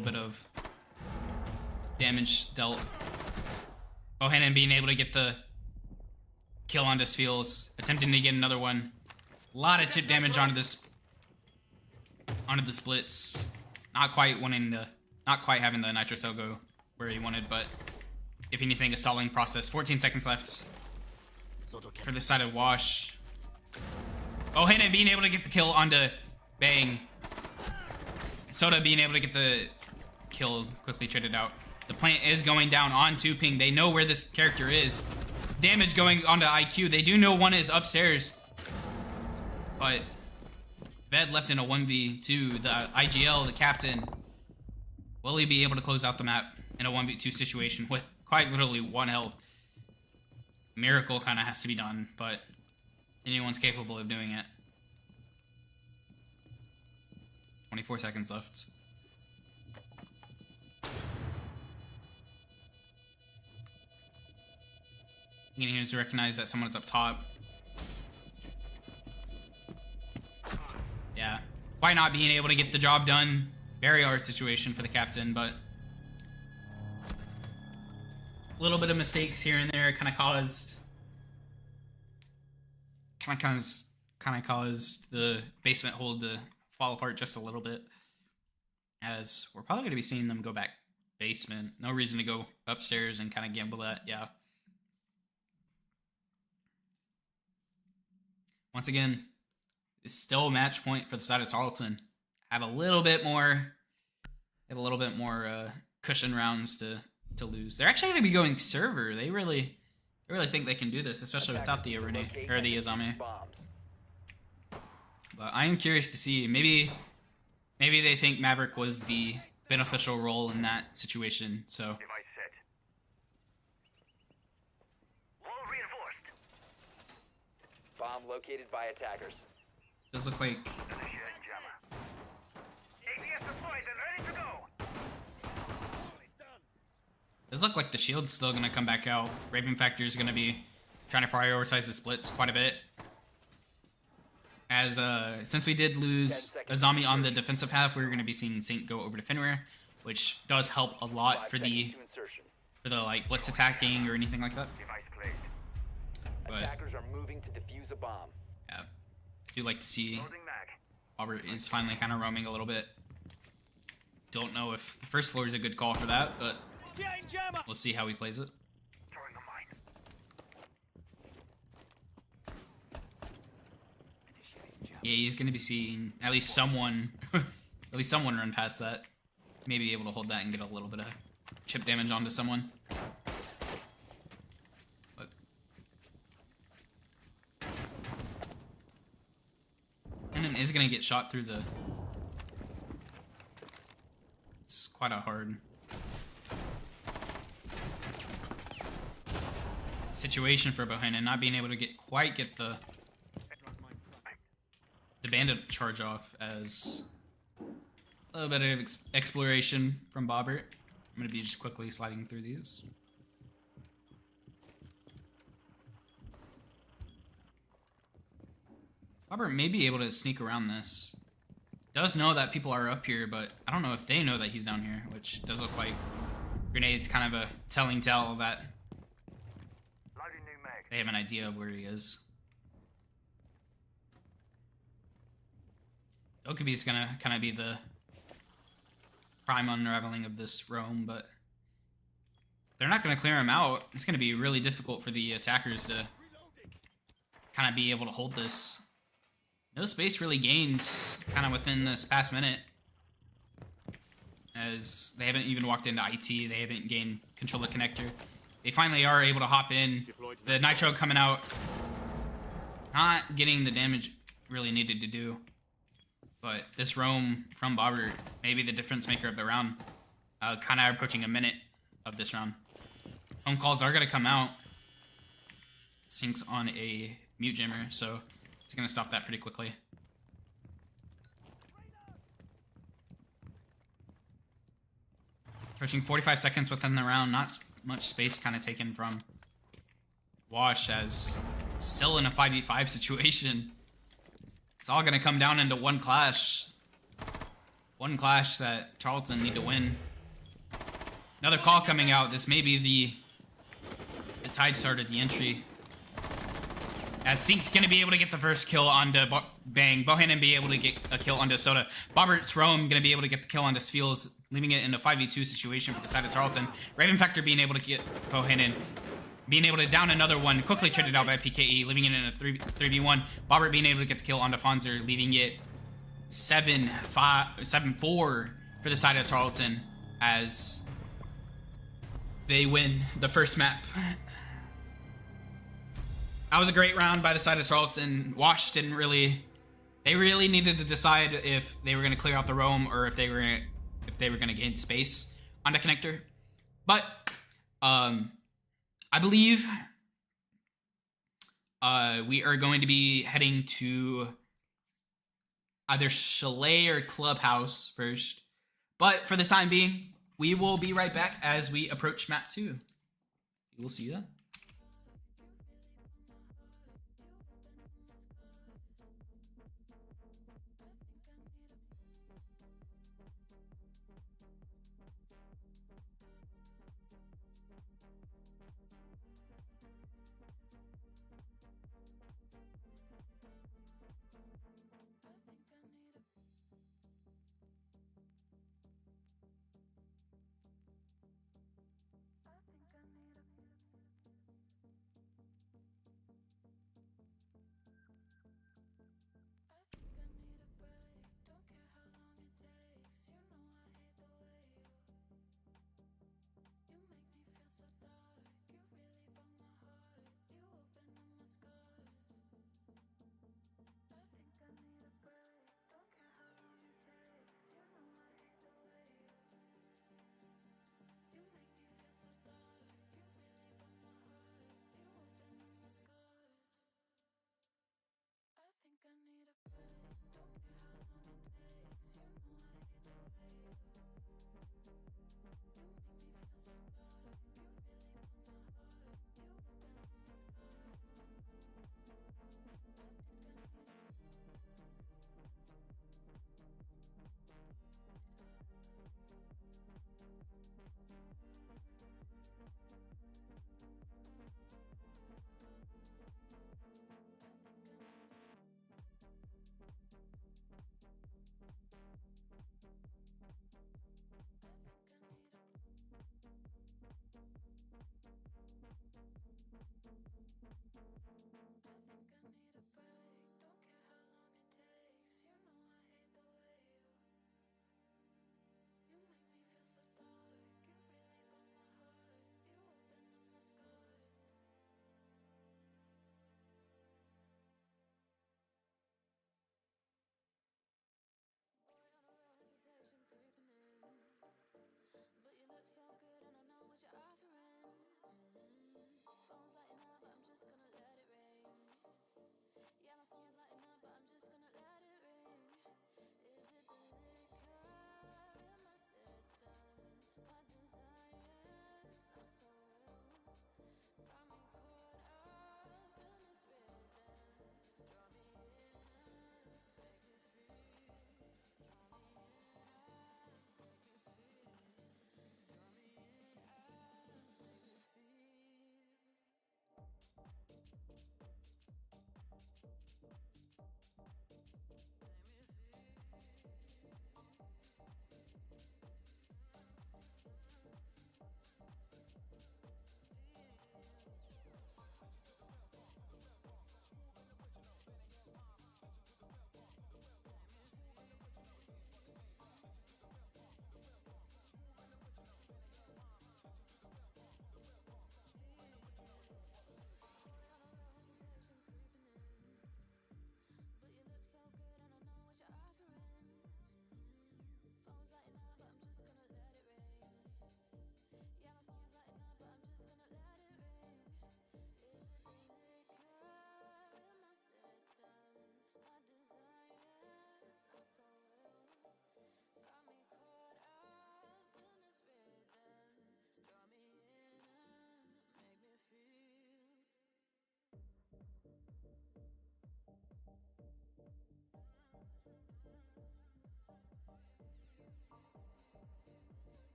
bit of damage dealt. Bohannon being able to get the kill onto Sfeels, attempting to get another one. A lot of chip damage onto the Blitz. Not quite having the Nitro Cell go where he wanted, but if anything, a stalling process. 14 seconds left for this side of Wash. Bohannon being able to get the kill onto Bang. Soda being able to get the kill, quickly traded out. The plant is going down on 2 ping. They know where this character is. Damage going onto IQ. They do know one is upstairs. But Ved left in a 1v2. The IGL, the captain, will he be able to close out the map in a 1v2 situation with quite literally 1 health? Miracle kind of has to be done, but anyone's capable of doing it. 24 seconds left. He needs to recognize that someone's up top. Yeah. Quite not being able to get the job done. Very hard situation for the captain, but a little bit of mistakes here and there kind of caused the basement hold to fall apart just a little bit, as we're probably going to be seeing them go back basement. No reason to go upstairs and kind of gamble that. Yeah. Once again, it's still a match point for the side of Tarleton. Have a little bit more cushion rounds to to lose. They're actually going to be going server. They really think they can do this, especially without the Arune or the Izami. Bombs. But I am curious to see. Maybe they think Maverick was the beneficial role in that situation. So Device set. Wall reinforced. Bomb located by attackers. does look like Initiating jammer. APS deployed and ready to go. the shield's still going to come back out. Raven Factor is going to be trying to prioritize the splits quite a bit. As since we did lose Azami on the defensive half, we're going to be seeing Saint go over to Fenrir, which does help a lot 5 for seconds the to insertion. like blitz attacking or anything like that. Device placed. But Attackers are moving to defuse a bomb. yeah, do like to see Loading mag. Robert is finally kind of roaming a little bit. Don't know if the first floor is a good call for that, but we'll see how he plays it. Throwing a mine. Yeah, he's going to be seeing at least someone run past that. Maybe able to hold that and get a little bit of chip damage onto someone. But Brennan is going to get shot through the... It's quite a hard situation for Bohannon, not being able to quite get the bandit charge off, as a little bit of exploration from Bobbert. I'm going to be just quickly sliding through these. Bobbert may be able to sneak around this. Does know that people are up here, but I don't know if they know that he's down here, which does look like Grenade's kind of a telling tale that Loading new mag. they have an idea of where he is. Okabe's gonna kind of be the prime unraveling of this roam, but they're not gonna clear him out. It's gonna be really difficult for the attackers to kind of be able to hold this. No space really gained kind of within this past minute, as they haven't even walked into IT. They haven't gained control of the connector. They finally are able to hop in. The Nitro coming out, not getting the damage really needed to do. But this roam from Bobbert may be the difference maker of the round. Kind of approaching a minute of this round. Home calls are going to come out. Sync's on a mute jammer, so it's going to stop that pretty quickly. Approaching 45 seconds within the round. Not much space kind of taken from Wash, as still in a 5v5 situation. It's all going to come down into one clash. One clash that Tarleton need to win. Another call coming out. This may be the tide start of the entry. As Sync's going to be able to get the first kill onto Bang. Bohannon be able to get a kill onto Soda. Bobbert's Rome going to be able to get the kill onto Sfiels, leaving it in a 5v2 situation for the side of Tarleton. Raven Factor being able to get Bohannon. Being able to down another one, quickly traded out by PKE, leaving it in a 3v1. Bobbert being able to get the kill onto Fonzer, leaving it 7-4 for the side of Tarleton, as they win the first map. That was a great round by the side of Tarleton. Wash didn't really... They really needed to decide if they were going to clear out the roam or if they were going to gain space on the connector. But I believe we are going to be heading to either Chalet or Clubhouse first. But for the time being, we will be right back as we approach map 2. You will see that.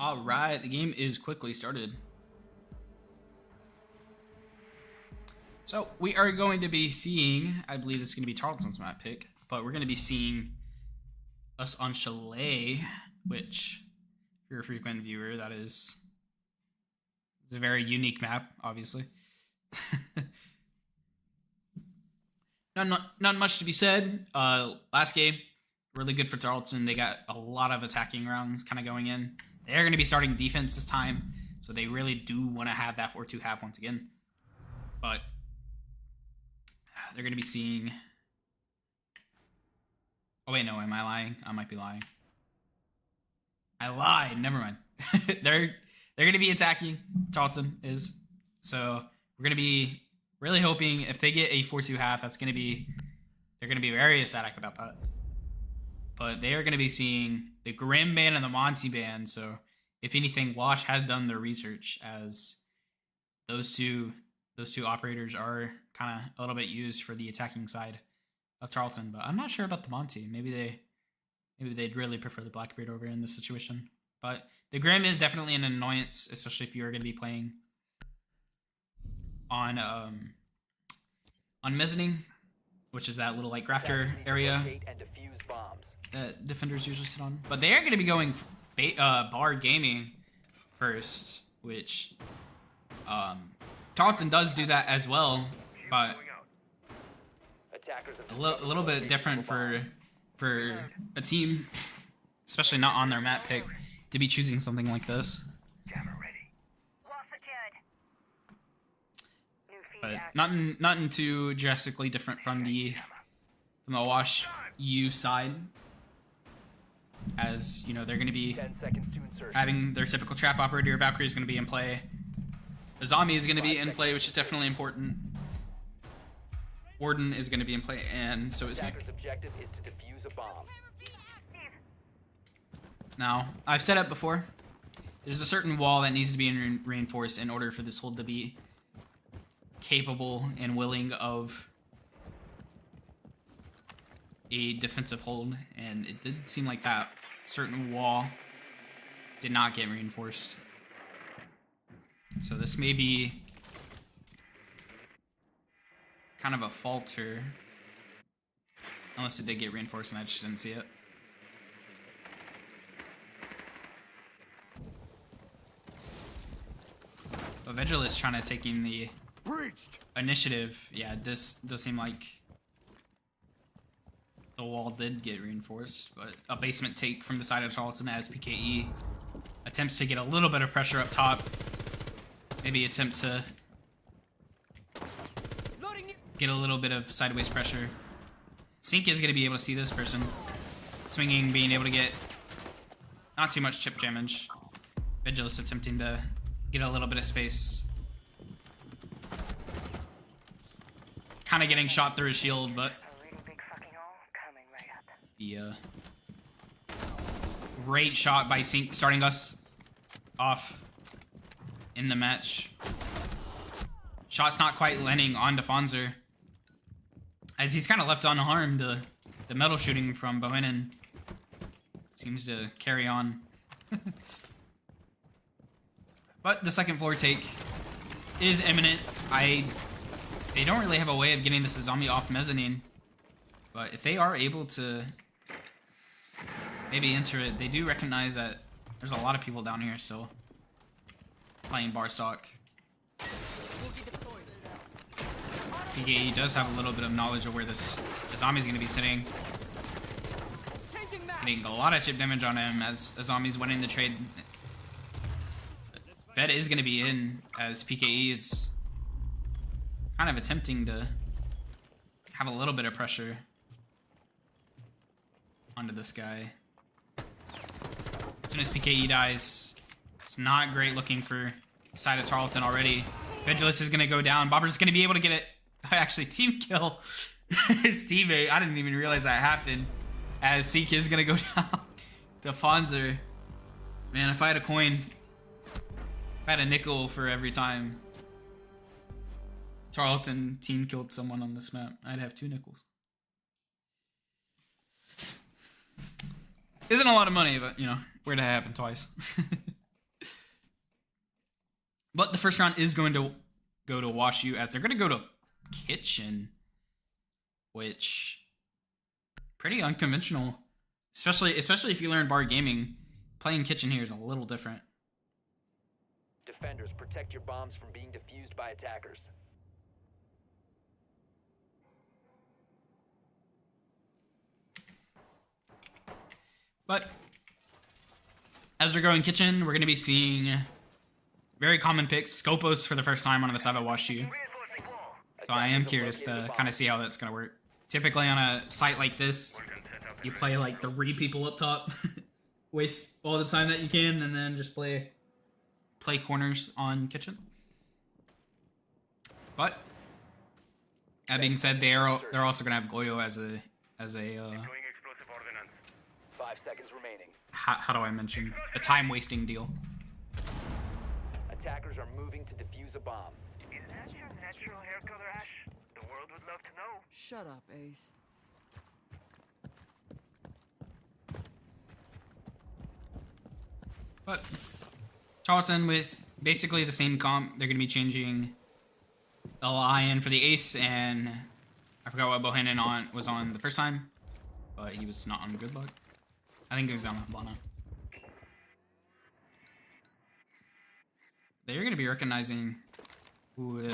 All right, the game is quickly started. So we are going to be seeing, I believe it's going to be Tarleton's map pick, but we're going to be seeing us on Chalet, which, if you're a frequent viewer, that is it's a very unique map, obviously. Not much to be said. Last game, really good for Tarleton. They got a lot of attacking rounds kind of going in. They're going to be starting defense this time, so they really do want to have that 4-2 half once again. But they're going to be seeing... Oh, wait, no, am I lying? I might be lying. I lied. Never mind. They're going to be attacking. Tarleton is. So we're going to be really hoping if they get a 4-2 half, that's going to be... They're going to be very ecstatic about that. But they are going to be seeing the Grim band and the Monty band. So if anything, Wash has done their research, as those two operators are kind of a little bit used for the attacking side of Tarleton. But I'm not sure about the Monty. Maybe they'd really prefer the Blackbeard over in this situation. But the Grim is definitely an annoyance, especially if you're going to be playing on mezzanine, which is that little like rafter area that defenders usually sit on. But they are going to be going bar gaming first, which Tarleton does do that as well, but a little bit different for a team, especially not on their map pick, to be choosing something like this. But nothing too drastically different from the WashU side, as you know they're going to be having their typical trap operator. Valkyrie is going to be in play. The zombie is going to be in play, which is definitely important. Warden is going to be in play, and so is Nick. Objective is to defuse a bomb. Now, I've said it before. There's a certain wall that needs to be reinforced in order for this hold to be capable and willing of a defensive hold, and it did seem like that certain wall did not get reinforced. So this may be kind of a falter, unless it did get reinforced and I just didn't see it. But Vigilus trying to taking the initiative. Yeah, this does seem like the wall did get reinforced, but a basement take from the side of Tarleton as PKE attempts to get a little bit of pressure up top. Maybe attempt to get a little bit of sideways pressure. Sink is going to be able to see this person swinging, being able to get not too much chip damage. Vigilus attempting to get a little bit of space. Kind of getting shot through his shield, but the great shot by Sink starting us off in the match. Shot's not quite landing on Defonzer, as he's kind of left unharmed. The metal shooting from Bohenan seems to carry on. But the second floor take is imminent. They don't really have a way of getting this zombie off mezzanine, but if they are able to maybe enter it, they do recognize that there's a lot of people down here still playing bar stock. PKE does have a little bit of knowledge of where the zombie's going to be sitting. Getting a lot of chip damage on him as a zombie's winning the trade. Fed is going to be in, as PKE is kind of attempting to have a little bit of pressure onto this guy. As soon as PKE dies, it's not great looking for the side of Tarleton already. Vigilus is going to go down. Bobber's going to be able to get it. Actually, team kill his teammate. I didn't even realize that happened. As Seek is going to go down. Defonzer. Man, if I had a coin, if I had a nickel for every time Tarleton team killed someone on this map, I'd have 2 nickels. Isn't a lot of money, but, you know, where'd it happen twice? But the first round is going to go to WashU, as they're going to go to Kitchen, which pretty unconventional, especially if you learn bar gaming. Playing Kitchen here is a little different. Defenders, protect your bombs from being defused by attackers. But as we're going Kitchen, we're going to be seeing very common picks. Scopos for the first time on the side of WashU. So I am curious to kind of see how that's going to work. Typically on a site like this, you play like 3 people up top. Waste all the time that you can, and then just play corners on Kitchen. But that being said, they're also going to have Goyo as a 5 seconds remaining. how do I mention, a time wasting deal. Attackers are moving to defuse a bomb. Is that your natural hair color, Ash? The world would love to know. Shut up, Ace. But Tarleton with basically the same comp. They're going to be changing the Lion for the Ace, and I forgot what Bohannon was on the first time, but he was not on Good Luck. I think he was on Lana. They're going to be recognizing who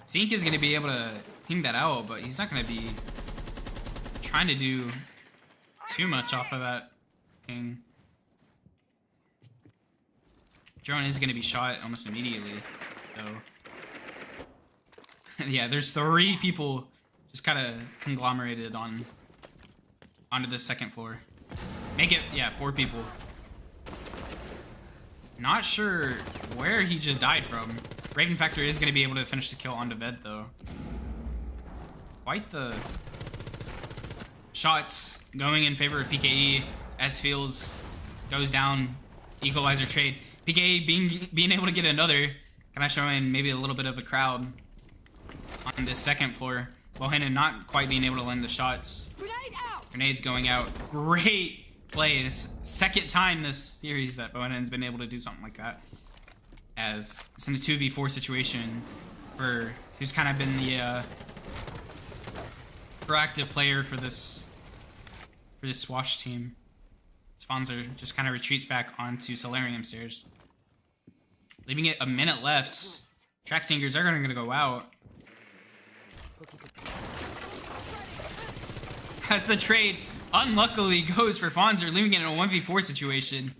Zink is going to be able to ping that out, but he's not going to be trying to do too much off of that ping. Drone is going to be shot almost immediately, though. Yeah, there's 3 people just kind of conglomerated onto the second floor. Make it, yeah, 4 people. Not sure where he just died from. Raven Factor is going to be able to finish the kill onto bed, though. Quite the shots going in favor of PKE as Fields goes down. Equalizer trade. PKE being able to get another, kind of showing maybe a little bit of a crowd on this second floor. Bohannon not quite being able to land the shots. Grenade out! Grenades going out. Great play. This second time this series that Bohannon's been able to do something like that. As it's in a 2v4 situation for who's kind of been the proactive player for this Wash team. Sponser just kind of retreats back onto Solarium stairs. Leaving it a minute left. Track Stinkers are going to go out. As the trade unluckily goes for Fonzer, leaving it in a 1v4 situation.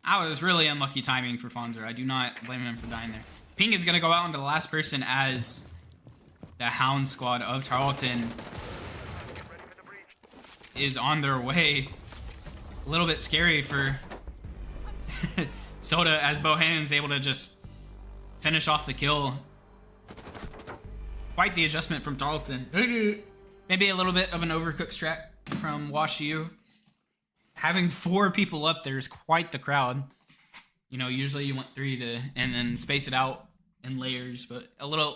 That was really unlucky timing for Fonzer. I do not blame him for dying there. Ping is going to go out into the last person as the Hound squad of Tarleton is on their way. A little bit scary for Soda as Bohannon's able to just finish off the kill. Quite the adjustment from Tarleton. Maybe a little bit of an overcooked strat from WashU. Having 4 people up there is quite the crowd. You know, usually you want 3 to, and then space it out in layers, but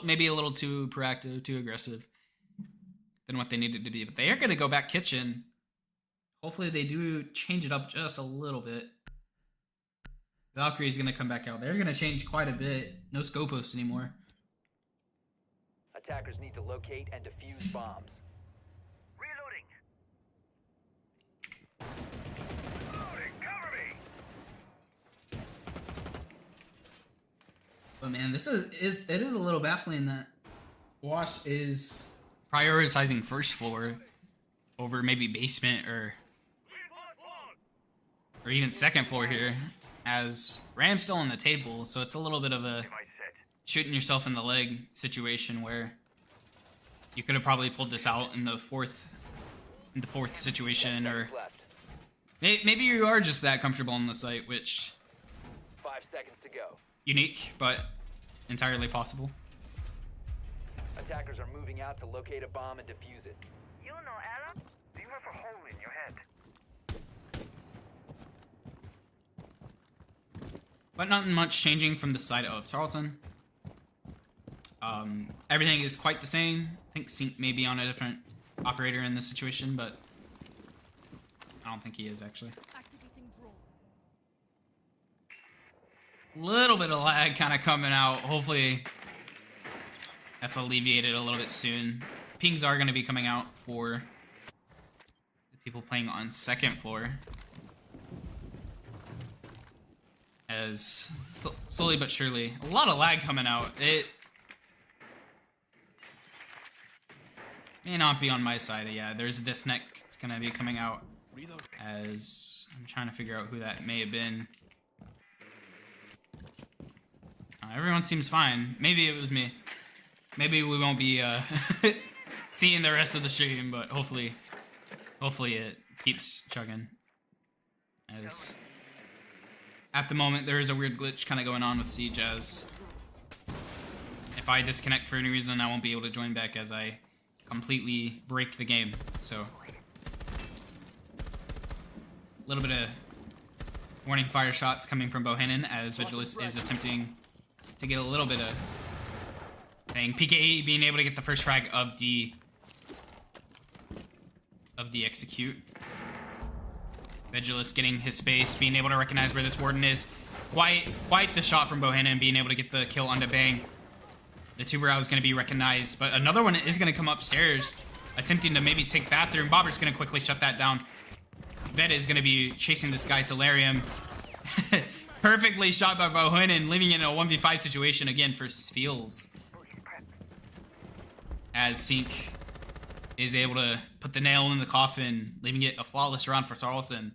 maybe a little too proactive, too aggressive than what they needed to be. But they are going to go back Kitchen. Hopefully they do change it up just a little bit. Valkyrie is going to come back out. They're going to change quite a bit. No Scopos anymore. Attackers need to locate and defuse bombs. Reloading. Reloading. Cover me. But man, this is a little baffling that Wash is prioritizing first floor over maybe basement or even second floor here, as Ram's still on the table, so it's a little bit of a shooting yourself in the leg situation where you could have probably pulled this out in the fourth situation, or maybe you are just that comfortable on the site, which 5 seconds to go. unique but entirely possible. Attackers are moving out to locate a bomb and defuse it. You know, Alan? Do you have a hole in your head? But not much changing from the side of Tarleton. Everything is quite the same. I think Sync may be on a different operator in this situation, but I don't think he is actually. Activating drone. Little bit of lag kind of coming out. Hopefully that's alleviated a little bit soon. Pings are going to be coming out for the people playing on second floor. As slowly but surely, a lot of lag coming out. It may not be on my side. Yeah, there's a disconnect. It's going to be coming out as I'm trying to figure out who that may have been. Everyone seems fine. Maybe it was me. Maybe we won't be seeing the rest of the stream, but hopefully it keeps chugging. As at the moment there is a weird glitch kind of going on with Siege, as if I disconnect for any reason, I won't be able to join back as I completely break the game. So a little bit of warning fire shots coming from Bohannon as Vigilus is attempting to get a little bit of thing. PKE being able to get the first frag of the execute. Vigilus getting his space, being able to recognize where this warden is. Quite the shot from Bohannon, being able to get the kill onto Bang. The two row is going to be recognized, but another one is going to come upstairs, attempting to maybe take bathroom. Bobber's going to quickly shut that down. Vet is going to be chasing this guy, Solarium. Perfectly shot by Bohannon, leaving it in a 1v5 situation again for Sfeels. As Sync is able to put the nail in the coffin, leaving it a flawless round for Tarleton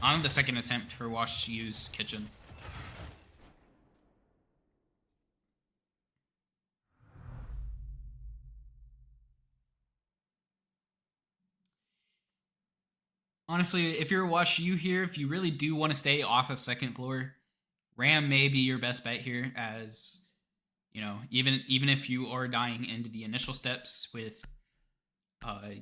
on the second attempt for WashU's kitchen. Honestly, if you're a WashU here, if you really do want to stay off of second floor, Ram may be your best bet here, as, you know, even if you are dying into the initial steps with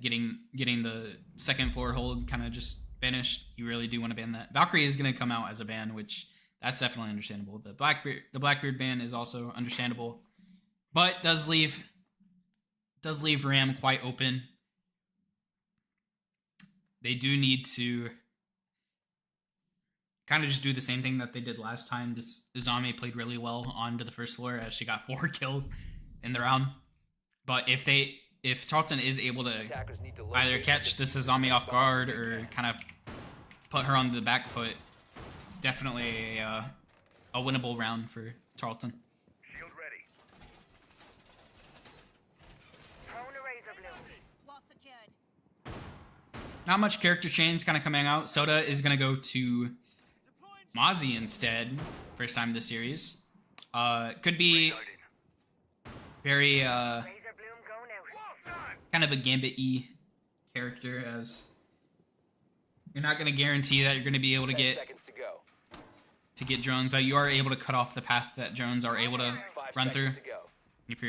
getting the second floor hold kind of just finished, you really do want to ban that. Valkyrie is going to come out as a ban, which that's definitely understandable. The Blackbeard ban is also understandable, but does leave Ram quite open. They do need to kind of just do the same thing that they did last time. This Izami played really well onto the first floor as she got 4 kills in the round. But if Tarleton is able to either catch this Izami off guard or kind of put her on the back foot, it's definitely a winnable round for Tarleton. Shield ready. Throwing a razor blue. Wall secured. Not much character change kind of coming out. Soda is going to go to Mozzie instead. First time this series. Could be very Razor bloom going out. kind of a Gambit-y character, as you're not going to guarantee that you're going to be able to 10 get seconds to go. drones, but you are able to cut off the path that drones are able to 5 run through. seconds to go. If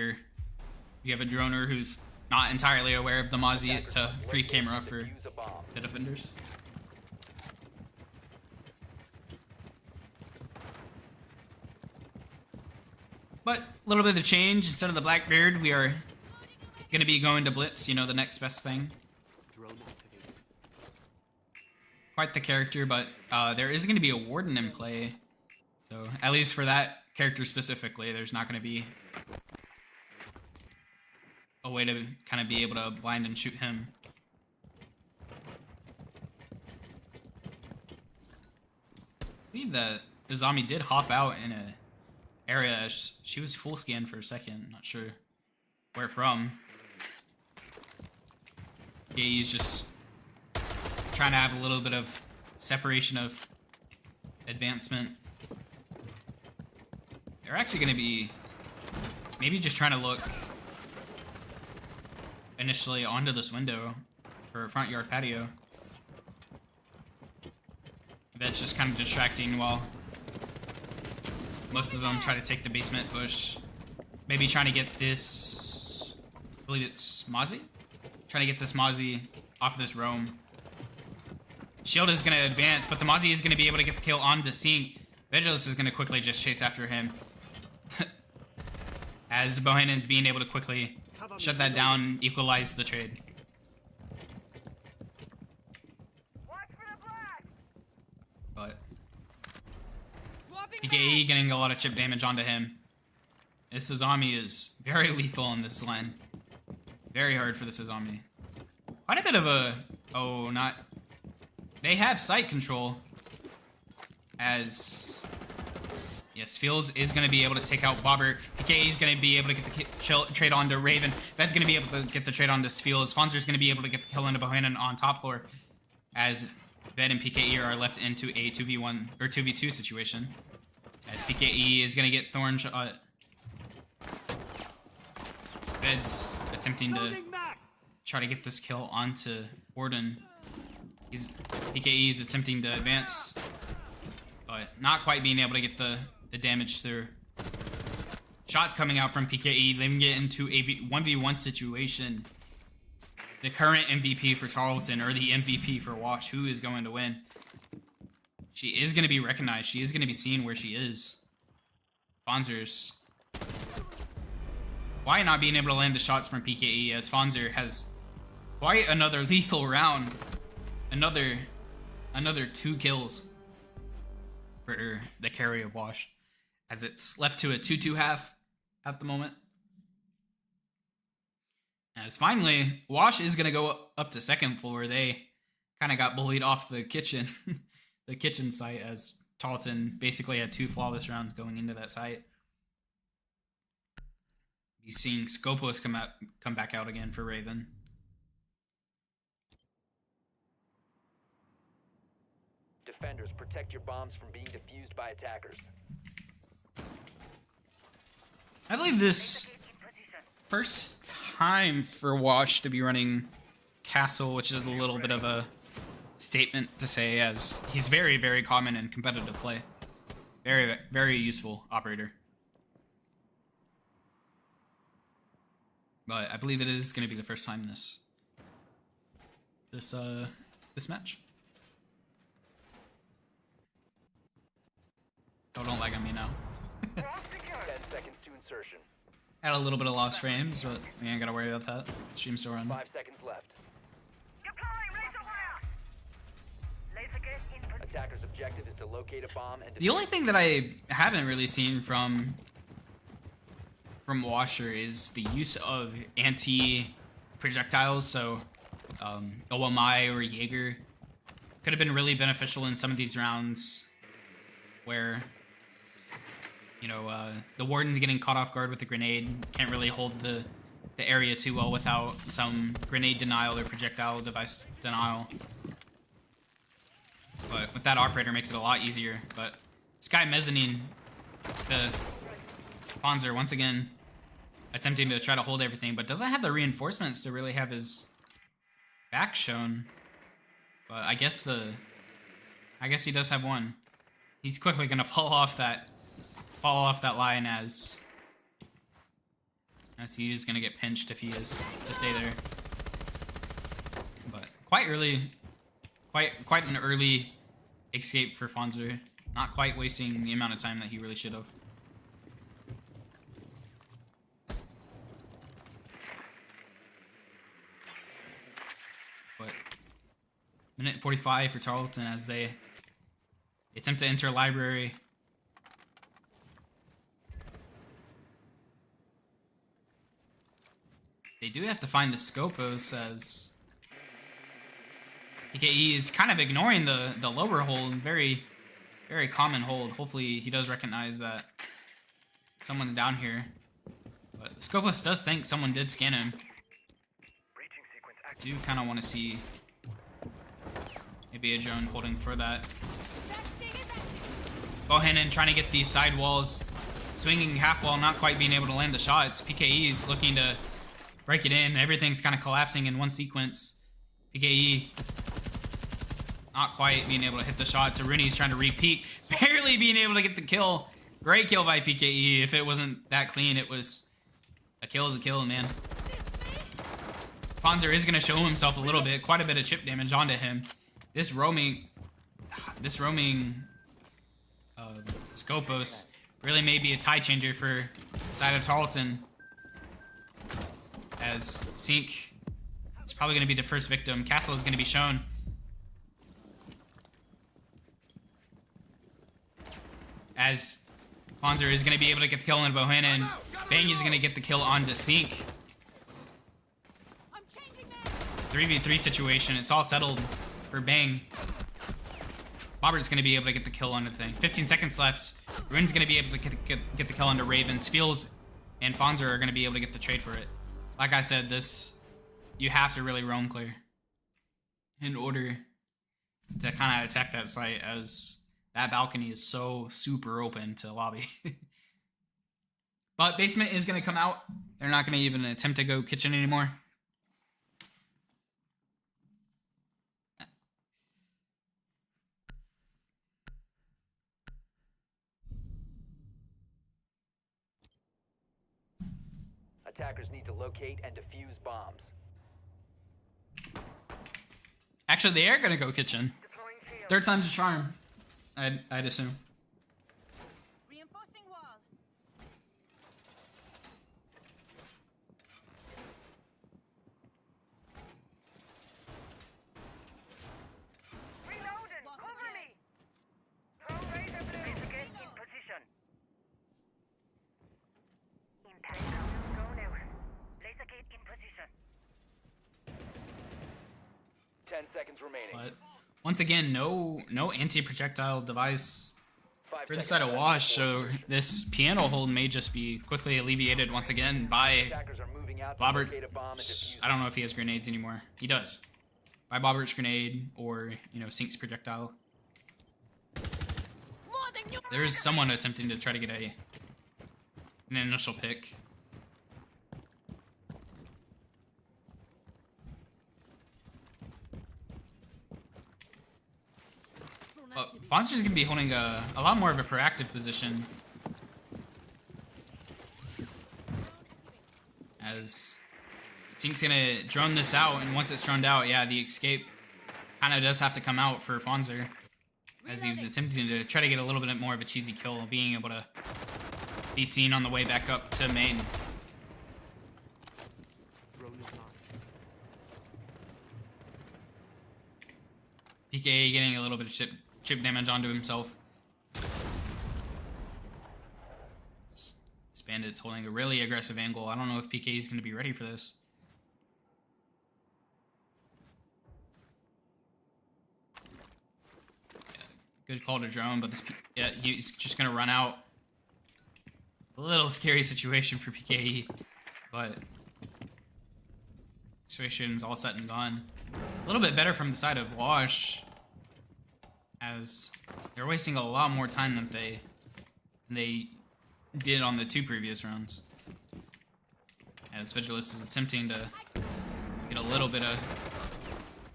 you have a droner who's not entirely aware of the Mozzie, it's a free camera for Use a bomb. the defenders. But a little bit of change. Instead of the Blackbeard, we are going to be going to Blitz, you know, the next best thing. Quite the character, but there is going to be a Warden in play. So, at least for that character specifically, there's not going to be a way to kind of be able to blind and shoot him. I believe that Izami did hop out in a area. She was full scan for a second. Not sure where from. Yeah, he's just trying to have a little bit of separation of advancement. They're actually going to be maybe just trying to look initially onto this window for a front yard patio. That's just kind of distracting while most of them try to take the basement push. Maybe trying to get this, I believe it's Mozzie? Trying to get this Mozzie off of this roam. Shield is going to advance, but the Mozzie is going to be able to get the kill on the Sync. Vigilus is going to quickly just chase after him. As Bohannon's being able to quickly shut that down, equalize the trade. Watch for the blast. But PKE getting a lot of chip damage onto him. This Sazami is very lethal on this line. Very hard for the Sazami. Quite a bit of a... Oh, not... They have sight control. As... Yes, Fields is going to be able to take out Bobbert. PKE is going to be able to get the trade onto Raven. Ved's going to be able to get the trade onto Fields. Fonzer's going to be able to get the kill into Bohannon on top floor. As Ved and PKE are left into a 2v1 or 2v2 situation. As PKE is going to get Thorn shot. Ved's attempting to try to get this kill onto Warden. PKE is attempting to advance, but not quite being able to get the damage through. Shots coming out from PKE, leaving it into a 1v1 situation. The current MVP for Tarleton, or the MVP for Wash, who is going to win? She is going to be recognized. She is going to be seen where she is. Fonzer's why not being able to land the shots from PKE, as Fonzer has quite another lethal round. Another 2 kills for the carry of Wash, as it's left to a 2-2 half at the moment. As finally, Wash is going to go up to second floor. They kind of got bullied off the kitchen, the kitchen site, as Tarleton basically had 2 flawless rounds going into that site. Be seeing Scopos come back out again for Raven. Defenders, protect your bombs from being defused by attackers. I believe this first time for Wash to be running Castle, which is a little bit of a statement to say, as he's very, very common in competitive play. Very, very useful operator. But I believe it is going to be the first time this match. Oh, don't lag on me now. 10 seconds to insertion. Had a little bit of lost frames, but we ain't gotta worry about that. Stream's still running. 5 seconds left. Deploying razor wire. Laser gate in position. Attacker's objective is to locate a bomb and The only thing that I haven't really seen from Washer is the use of anti-projectiles, so OMI or Jaeger could have been really beneficial in some of these rounds where, you know, the Warden's getting caught off guard with a grenade, can't really hold the area too well without some grenade denial or projectile device denial. But with that, operator makes it a lot easier. But Sky Mezzanine, it's the Fonzer once again attempting to try to hold everything, but doesn't have the reinforcements to really have his back shown. But I guess he does have one. He's quickly gonna fall off that line as he is gonna get pinched if he is to stay there. But quite an early escape for Fonzer. Not quite wasting the amount of time that he really should have. But minute 45 for Tarleton as they attempt to enter library. They do have to find the Scopos, as PKE is kind of ignoring the lower hold. Very, very common hold. Hopefully he does recognize that someone's down here. But Scopos does think someone did scan him. I do kind of want to see maybe a drone holding for that. Bohannon trying to get these side walls, swinging half wall, not quite being able to land the shots. PKE is looking to break it in. Everything's kind of collapsing in one sequence. PKE not quite being able to hit the shots. Rooney's trying to repeat, barely being able to get the kill. Great kill by PKE. If it wasn't that clean, it was a kill is a kill, man. Fonzer is going to show himself a little bit. Quite a bit of chip damage onto him. This roaming Scopos really may be a tie changer for side of Tarleton, as Sink is probably going to be the first victim. Castle is going to be shown. as Fonzer is going to be able to get the kill on Bohannon. Bang is going to get the kill on Desync. 3v3 situation. It's all settled for Bang. Bobbert's going to be able to get the kill on the thing. 15 seconds left. Ruin's going to be able to get the kill onto Ravens. Feels and Fonzer are going to be able to get the trade for it. Like I said, you have to really roam clear in order to kind of attack that site, as that balcony is so super open to lobby. But basement is going to come out. They're not going to even attempt to go kitchen anymore. Attackers need to locate and defuse bombs. Actually, they are going to go kitchen. Deploying field. Third time's a charm, I'd assume. Reinforcing wall. Reloading. Cover me. Throw razor blade. Laser gate in position. Impact powder thrown out. Laser gate in position. 10 seconds remaining. But once again, no anti-projectile device 5 for the seconds side of left. Wash, so this piano hold may just be quickly alleviated once again by Attackers are moving out to Bobbert. locate a bomb and defuse. I don't know if he has grenades anymore. He does. By Bobbert's grenade or, Sync's projectile. There's someone attempting to try to get an initial pick. Fonzer's going to be holding a lot more of a proactive position. As Sync's going to drone this out, and once it's droned out, yeah, the escape kind of does have to come out for Fonzer. As he was attempting to try to get a little bit more of a cheesy kill, being able to be seen on the way back up to main. PK getting a little bit of chip damage onto himself. This bandit's holding a really aggressive angle. I don't know if PK is going to be ready for this. Good call to drone, but he's just going to run out. A little scary situation for PKE, but situation's all set and gone. A little bit better from the side of Wash, as they're wasting a lot more time than they did on the 2 previous rounds. As Vigilist is attempting to get a little bit of...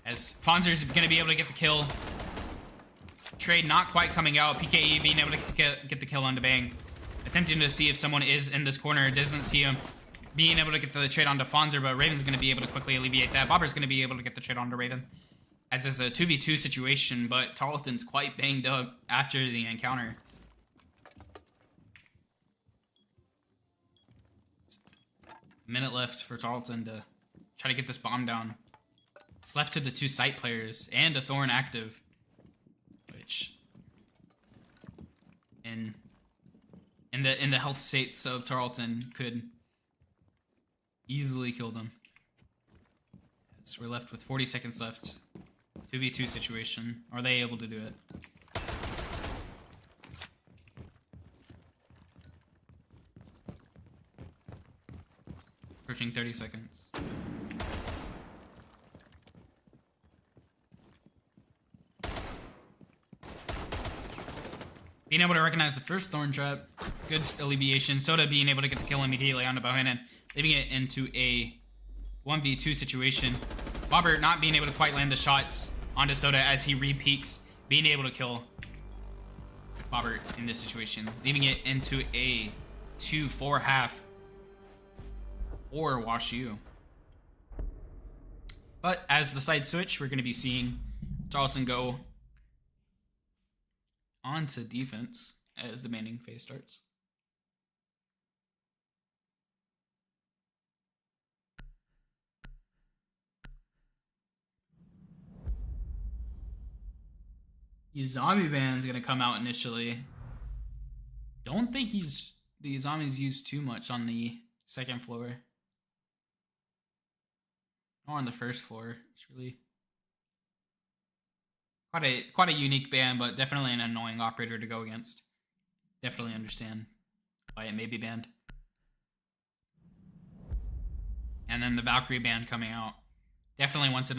As Fonzer's going to be able to get the kill. Trade not quite coming out. PKE being able to get the kill onto Bang. Attempting to see if someone is in this corner. Doesn't see him. Being able to get the trade onto Fonzer, but Raven's going to be able to quickly alleviate that. Bobber's going to be able to get the trade onto Raven. As it's a 2v2 situation, but Tarleton's quite banged up after the encounter. Minute left for Tarleton to try to get this bomb down. It's left to the 2 site players and a Thorn active, which in the health states of Tarleton could easily kill them. So we're left with 40 seconds left. 2v2 situation. Are they able to do it? Approaching 30 seconds. Being able to recognize the first Thorn Trap. Good alleviation. Soda being able to get the kill immediately onto Bohannon, leaving it into a 1v2 situation. Bobbert not being able to quite land the shots onto Soda as he re-peeks, being able to kill Bobbert in this situation, leaving it into a 2-4 half or WashU. But as the side switch, we're going to be seeing Tarleton go onto defense as the manning phase starts. Your zombie band's gonna come out initially. don't think the zombies used too much on the second floor. Or on the first floor. It's really quite a unique ban, but definitely an annoying operator to go against. Definitely understand why it may be banned. And then the Valkyrie ban coming out. Definitely once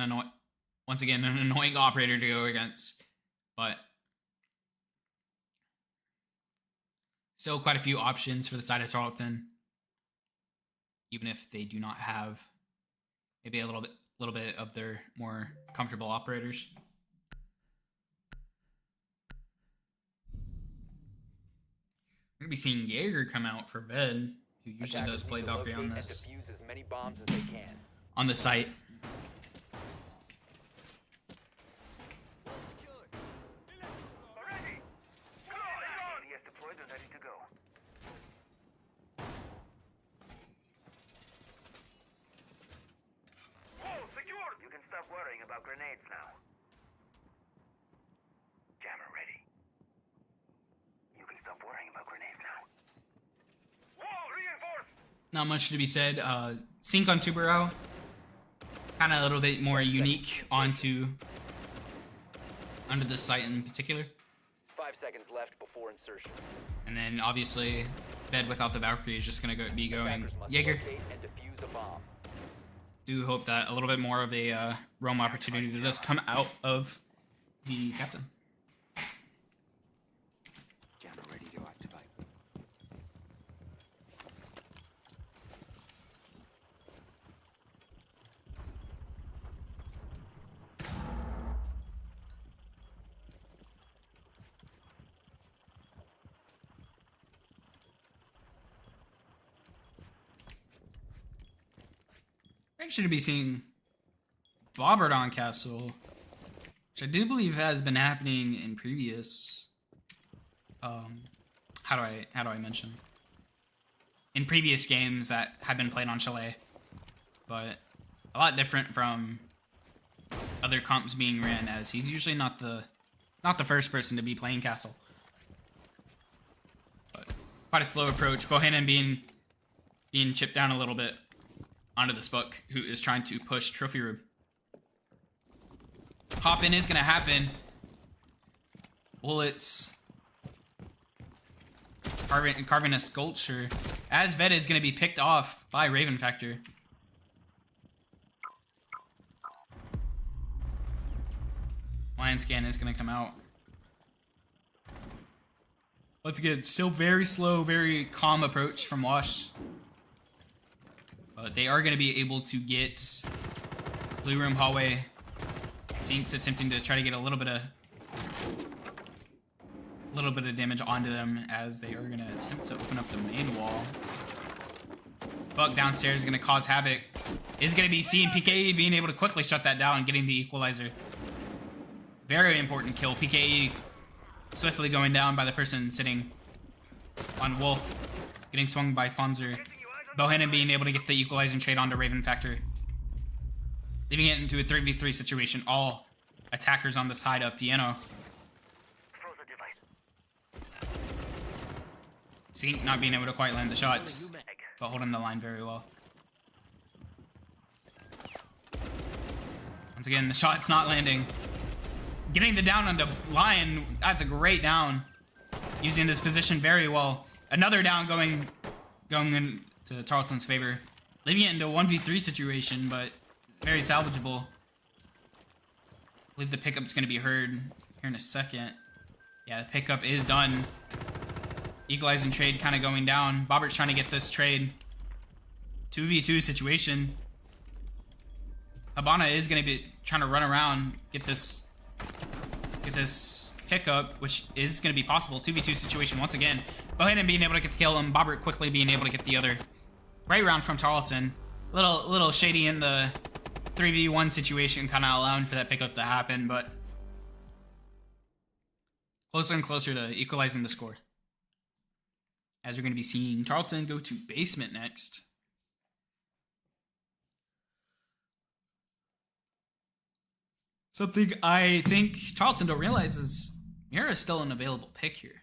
again an annoying operator to go against. But still quite a few options for the side of Tarleton. Even if they do not have maybe a little bit of their more comfortable operators. We're gonna be seeing Jaeger come out for Ved, who usually does play Valkyrie on this. Defuse as many bombs as they can. On the site. Ready! Go on! Yes, deployed and ready to go. Wall secured! You can stop worrying about grenades now. Jammer ready. You can stop worrying about grenades now. Wall reinforced! Not much to be said. Sync on Tubero. Kind of a little bit more unique onto under this site in particular. 5 seconds left before insertion. And then obviously Ved without the Valkyrie is just gonna be going Attackers must Jaeger. locate and defuse a bomb. Do hope that a little bit more of a roam opportunity does come out of the captain. Jammer ready to activate. Actually to be seeing Bobbert on Castle, which I do believe has been happening in previous how do I mention? In previous games that have been played on Chalet. But a lot different from other comps being ran, as he's usually not the first person to be playing Castle. But quite a slow approach. Bohannon being chipped down a little bit onto the Spook, who is trying to push Trophy Room. Hop in is gonna happen. Bullets. Carving a sculpture. As Ved is gonna be picked off by Raven Factor. Lion Scan is gonna come out. Once again, still very slow, very calm approach from Wash. But they are going to be able to get Blue Room Hallway. Sync's attempting to try to get a little bit of damage onto them, as they are going to attempt to open up the main wall. Buck downstairs is going to cause havoc. Is going to be seeing PKE being able to quickly shut that down and getting the equalizer. Very important kill. PKE swiftly going down by the person sitting on Wolf. Getting swung by Fonzer. Bohannon being able to get the equalizing trade onto Raven Factor. Leaving it into a 3v3 situation. All attackers on the side of Piano. Sync not being able to quite land the shots, but holding the line very well. Once again, the shot's not landing. Getting the down onto Lion, that's a great down. Using this position very well. Another down going into Tarleton's favor. Leaving it into a 1v3 situation, but very salvageable. I believe the pickup's going to be heard here in a second. Yeah, the pickup is done. Equalizing trade kind of going down. Bobbert's trying to get this trade. 2v2 situation. Habana is going to be trying to run around, get this pickup, which is going to be possible. 2v2 situation once again. Bohannon being able to get the kill, and Bobbert quickly being able to get the other. Great round from Tarleton. Little shady in the 3v1 situation, kind of allowing for that pickup to happen, but closer and closer to equalizing the score. As we're going to be seeing Tarleton go to basement next. Something I think Tarleton don't realize is Mira's still an available pick here.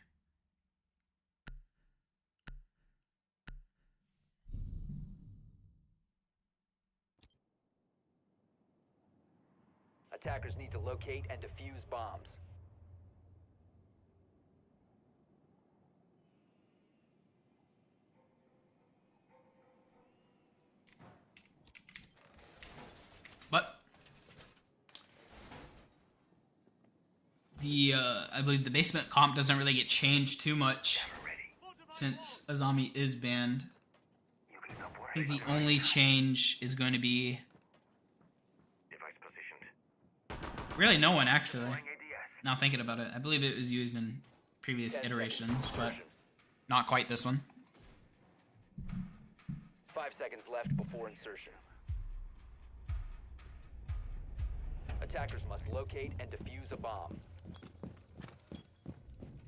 Attackers need to locate and defuse bombs. But the I believe the basement comp doesn't really get changed too much since Azami is banned. You can stop I think worrying. the only change is going to be Device positioned. really no one actually. Deploying ADS. Now thinking about it, I believe it was used in previous 10 iterations, seconds. but Insertion. not quite this one. 5 seconds left before insertion. Attackers must locate and defuse a bomb.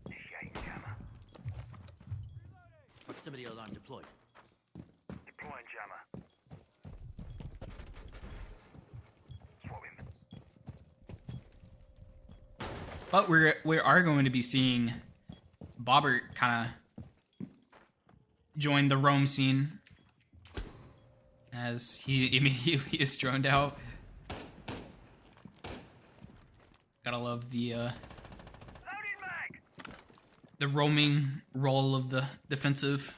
Initiating jammer. Proximity alarm deployed. Deploying jammer. Swap him. But we are going to be seeing Bobbert kind of join the roam scene as he immediately is droned out. Gotta love Loading mag. the roaming role of the defensive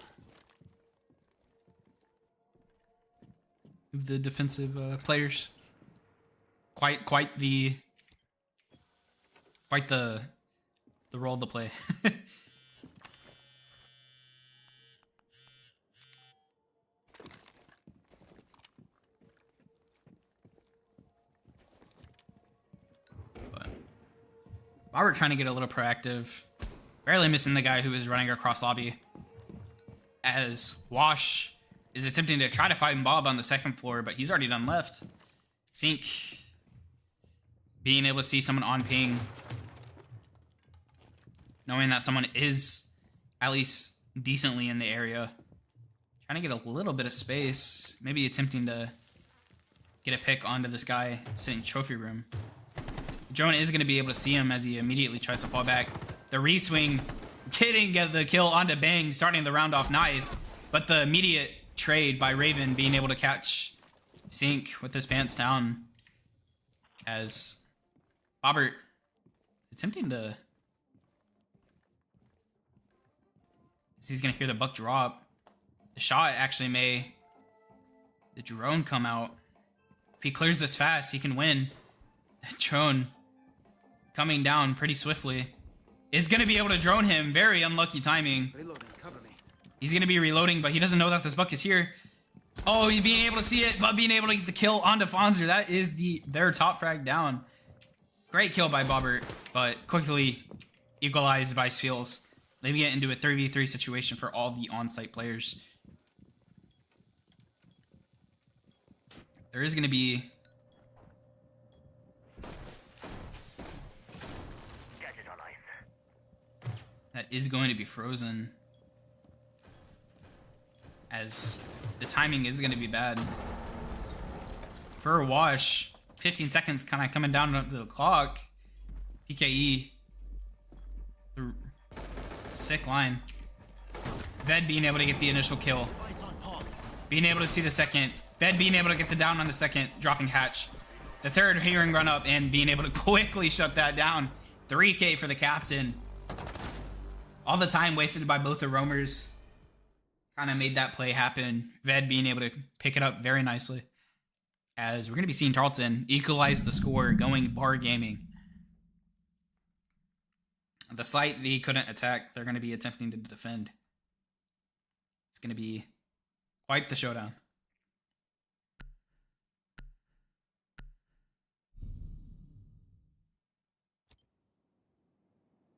players. Quite the role to play. But Robert trying to get a little proactive, barely missing the guy who is running across lobby. As Wash is attempting to try to fight Bob on the second floor, but he's already done left. Sync being able to see someone on ping, knowing that someone is at least decently in the area, trying to get a little bit of space, maybe attempting to get a pick onto this guy sitting trophy room. Drone is going to be able to see him as he immediately tries to fall back. The re-swing getting the kill onto Bang, starting the round off nice, but the immediate trade by Raven being able to catch Sync with his pants down as Bobbert is attempting to... He's going to hear the buck drop. The shot actually may... The drone come out. If he clears this fast, he can win. The drone coming down pretty swiftly is going to be able to drone him. Very unlucky timing. Reloading, cover me. He's going to be reloading, but he doesn't know that this buck is here. Oh, he's being able to see it, but being able to get the kill onto Fonzer. That is their top frag down. Great kill by Bobbert, but quickly equalized by Seals, leaving it into a 3v3 situation for all the on-site players. There is going to be... Gadget on ice. That is going to be frozen, as the timing is going to be bad. For a Wash, 15 seconds kind of coming down to the clock. PKE. Sick line. Ved being able to get the initial kill. Being able to see the second. Ved being able to get the down on the second, dropping hatch. The third hearing run up and being able to quickly shut that down. 3K for the captain. All the time wasted by both the roamers kind of made that play happen. Ved being able to pick it up very nicely. As we're going to be seeing Tarleton equalize the score going bar gaming. The site they couldn't attack, they're going to be attempting to defend. It's going to be quite the showdown.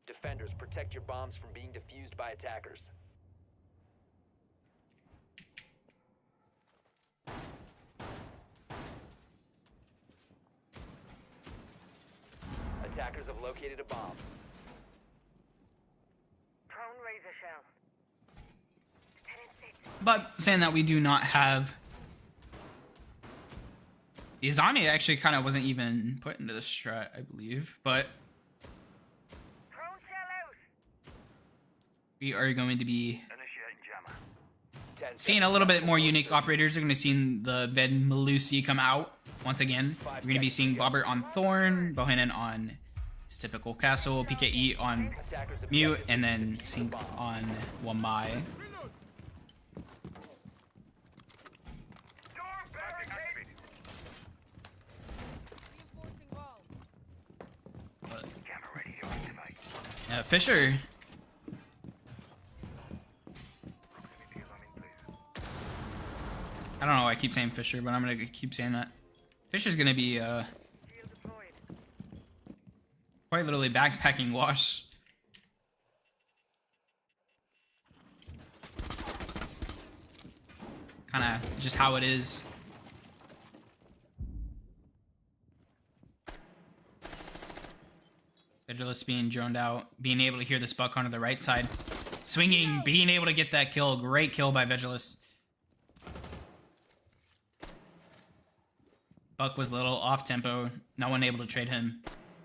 Defenders, protect your bombs from being defused by attackers. Attackers have located a bomb. Prone razor shell. But saying that, we do not have... Izami actually kind of wasn't even put into the strat, I believe. But Prone shell out. we are going to be... Initiating jammer. seeing a little bit more unique operators. You're going to see the Ved Malusi come out once again. You're going to be seeing Bobbert on Thorn, Bohannon on his typical castle, PKE on Mute, and then Sync on Wamai. Fisher. I don't know why I keep saying Fisher, but I'm going to keep saying that. Fisher's going to be quite literally backpacking Wash. Kind of just how it is. Vigilus being droned out, being able to hear this buck onto the right side. Swinging, being able to get that kill. Great kill by Vigilus. Buck was a little off tempo. No one able to trade him.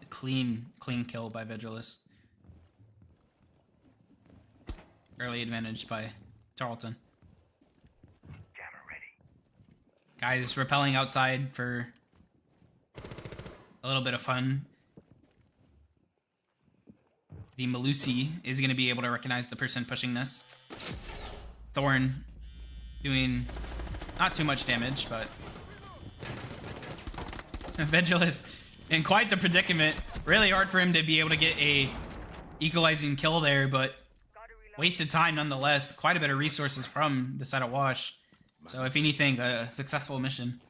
Clean kill by Vigilus. Early advantage by Tarleton. Guys rappelling outside for a little bit of fun. The Malusi is going to be able to recognize the person pushing this. Thorn doing not too much damage, but Vigilus in quite the predicament. Really hard for him to be able to get a equalizing kill there, but wasted time nonetheless. Quite a bit of resources from the side of Wash. So if anything, a successful mission.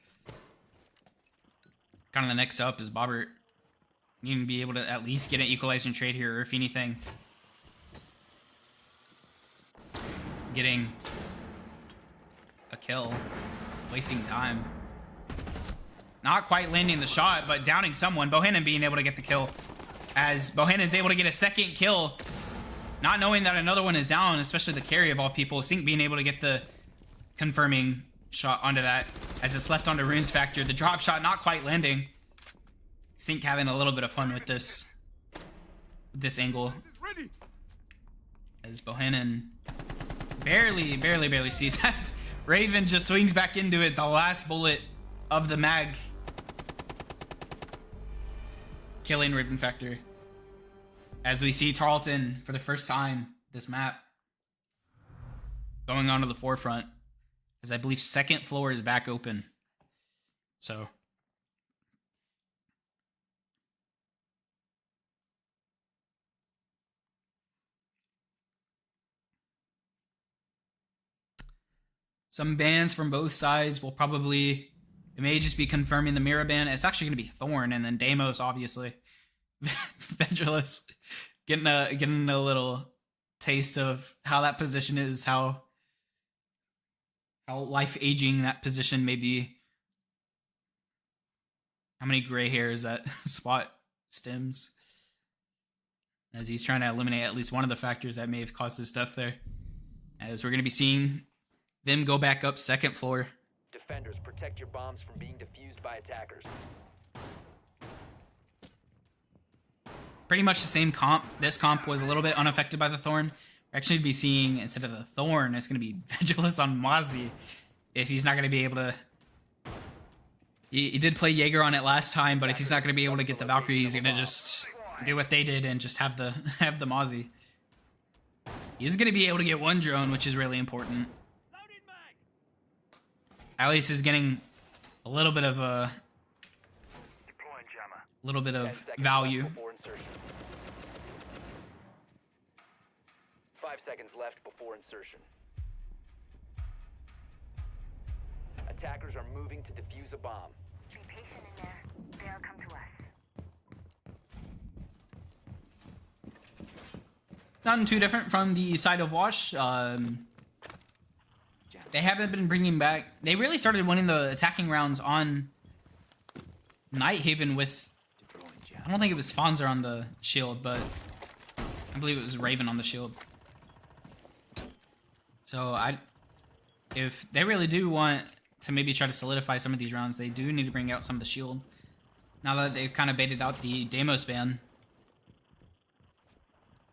Kind of the next up is Bobbert. You can be able to at least get an equalizing trade here, or if anything, getting a kill, wasting time. Not quite landing the shot, but downing someone. Bohannon being able to get the kill, as Bohannon's able to get a second kill, not knowing that another one is down, especially the carry of all people. Sync being able to get the confirming shot onto that, as it's left onto Rune's Factor. The drop shot not quite landing. Sync having a little bit of fun with this angle, as Bohannon barely sees as Raven just swings back into it. The last bullet of the mag, killing Raven Factor. As we see Tarleton for the first time this map going onto the forefront, as I believe second floor is back open. So some bans from both sides will probably, it may just be confirming the Mira ban. It's actually going to be Thorn, and then Deimos, obviously. Vigilus getting a little taste of how that position is, how life aging that position may be. How many gray hairs that spot stems. As he's trying to eliminate at least one of the factors that may have caused his death there. As we're going to be seeing them go back up second floor. Defenders, protect your bombs from being defused by attackers. Pretty much the same comp. This comp was a little bit unaffected by the Thorn. We're actually going to be seeing, instead of the Thorn, it's going to be Vigilus on Mozzie. If he's not going to be able to... He did play Jaeger on it last time, but if he's not going to be able to get the Valkyrie, he's going to just do what they did and just have the Mozzie. He is going to be able to get one drone, which is really important. At least is getting a little bit of value. 5 seconds left before insertion. Attackers are moving to defuse a bomb. Be patient in there. They'll come to us. Nothing too different from the side of Wash. They haven't been bringing back... They really started winning the attacking rounds on Nighthaven with... I don't think it was Fonzer on the shield, but I believe it was Raven on the shield. So if they really do want to maybe try to solidify some of these rounds, they do need to bring out some of the shield. Now that they've kind of baited out the Deimos ban,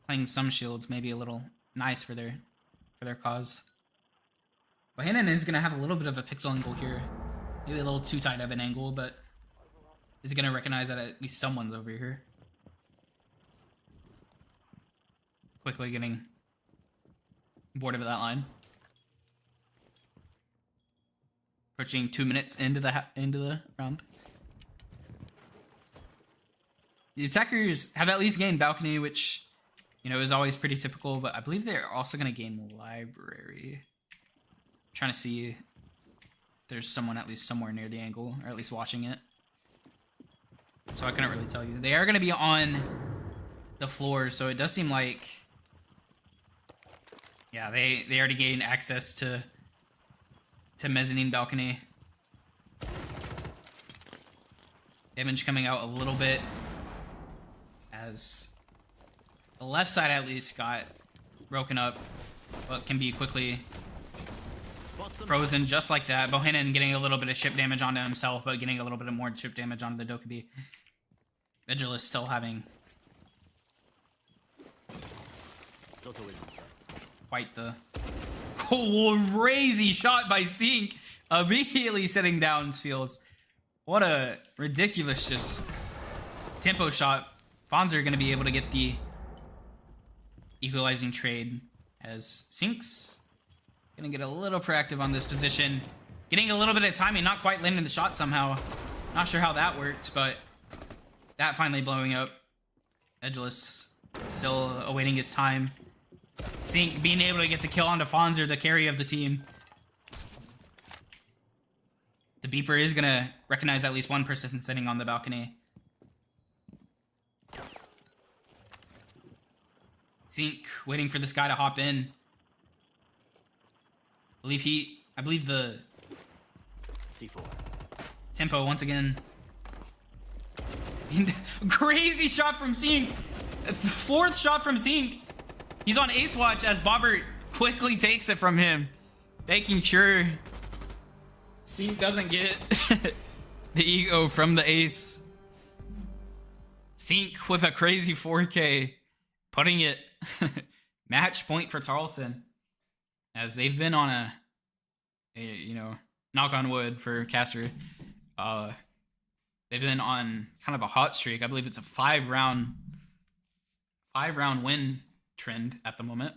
playing some shields may be a little nice for their cause. Bohannon is going to have a little bit of a pixel angle here. Maybe a little too tight of an angle, but is going to recognize that at least someone's over here. Quickly getting bored of that line. Approaching 2 minutes into the round. The attackers have at least gained balcony, which, you know, is always pretty typical, but I believe they're also going to gain library. I'm trying to see if there's someone at least somewhere near the angle, or at least watching it. So I couldn't really tell you. They are going to be on the floor, so it does seem like, yeah, they already gained access to mezzanine balcony. Damage coming out a little bit, as the left side at least got broken up, but can be quickly frozen just like that. Bohannon getting a little bit of chip damage onto himself, but getting a little bit of more chip damage onto the Dokkaebi. Vigilus still having quite the crazy shot by Sink, immediately setting down Fields. What a ridiculous just tempo shot. Fonz are going to be able to get the equalizing trade, as Sink's going to get a little proactive on this position. Getting a little bit of timing, not quite landing the shot somehow. Not sure how that worked, but that finally blowing up. Edgeless still awaiting his time. Sink being able to get the kill onto Fonzer, the carry of the team. The beeper is going to recognize at least one person sitting on the balcony. Sink waiting for this guy to hop in. I believe the C4. tempo once again. Crazy shot from Sink. Fourth shot from Sink. He's on ace watch as Bobbert quickly takes it from him, making sure Sink doesn't get the ego from the ace. Sink with a crazy 4K, putting it match point for Tarleton, as they've been on a you know, knock on wood for Caster. They've been on kind of a hot streak. I believe it's a five round win trend at the moment,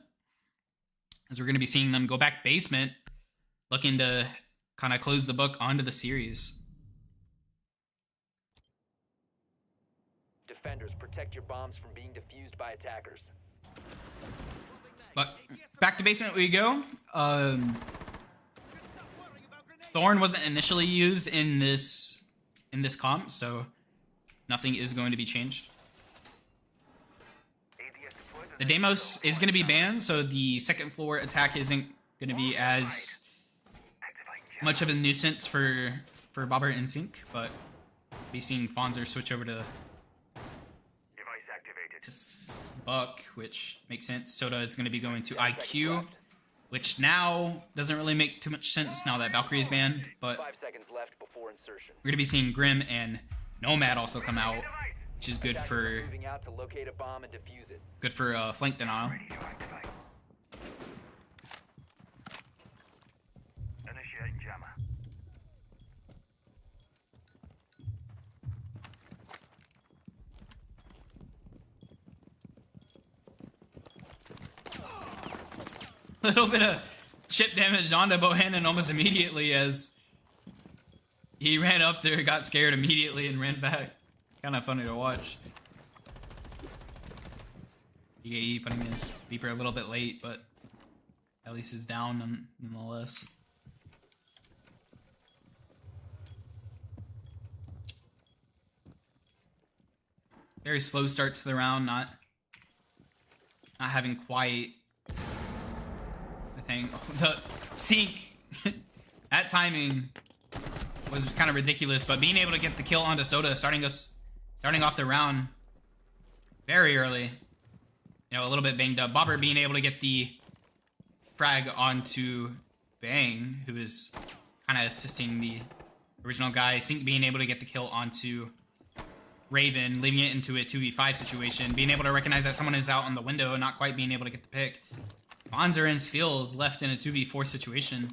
as we're going to be seeing them go back basement, looking to kind of close the book onto the series. Defenders, protect your bombs from being defused by attackers. But back to basement we go. Thorn wasn't initially used in this comp, so nothing is going to be changed. The Deimos is going to be banned, so the second floor attack isn't going to be as much of a nuisance for Bobbert and Sink, but be seeing Fonzer switch over to Buck, which makes sense. Soda is going to be going to IQ, which now doesn't really make too much sense now that Valkyrie is banned, but 5 seconds left before insertion. we're going to be seeing Grim and Nomad also come out, which is good Attackers for are moving out to locate a bomb and defuse it. flank denial. Initiate jammer. A little bit of chip damage onto Bohannon almost immediately, as he ran up there, got scared immediately, and ran back. Kind of funny to watch. EAE putting his beeper a little bit late, but at least is down nonetheless. Very slow starts to the round, not having quite the thing. The Sink, that timing was kind of ridiculous, but being able to get the kill onto Soda, starting off the round very early. You know, a little bit banged up. Bobbert being able to get the frag onto Bang, who is kind of assisting the original guy. Sink being able to get the kill onto Raven, leaving it into a 2v5 situation. Being able to recognize that someone is out on the window, not quite being able to get the pick. Bonzer and Fields left in a 2v4 situation.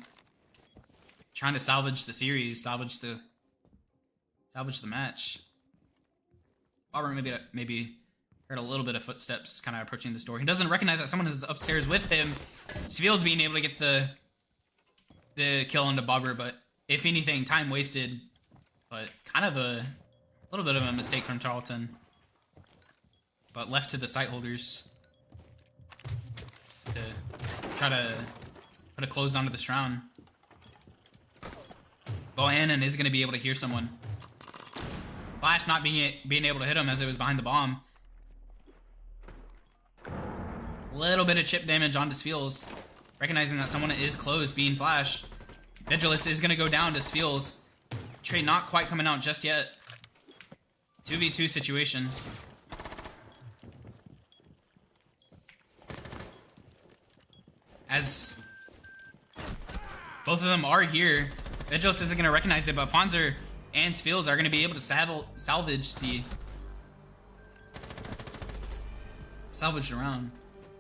trying to salvage the series, salvage the match. Bobber maybe heard a little bit of footsteps kind of approaching this door. He doesn't recognize that someone is upstairs with him. Sfields being able to get the kill onto Bobber, but if anything, time wasted. But kind of a little bit of a mistake from Tarleton. But left to the site holders to try to put a close onto this round. Bohannon is going to be able to hear someone. Flash not being able to hit him as it was behind the bomb. Little bit of chip damage onto Sfields. Recognizing that someone is close, being Flash. Vigilus is going to go down to Sfields. Trade not quite coming out just yet. 2v2 situation. As both of them are here, Vigilus isn't going to recognize it, but Fonzer and Sfields are going to be able to salvage the round.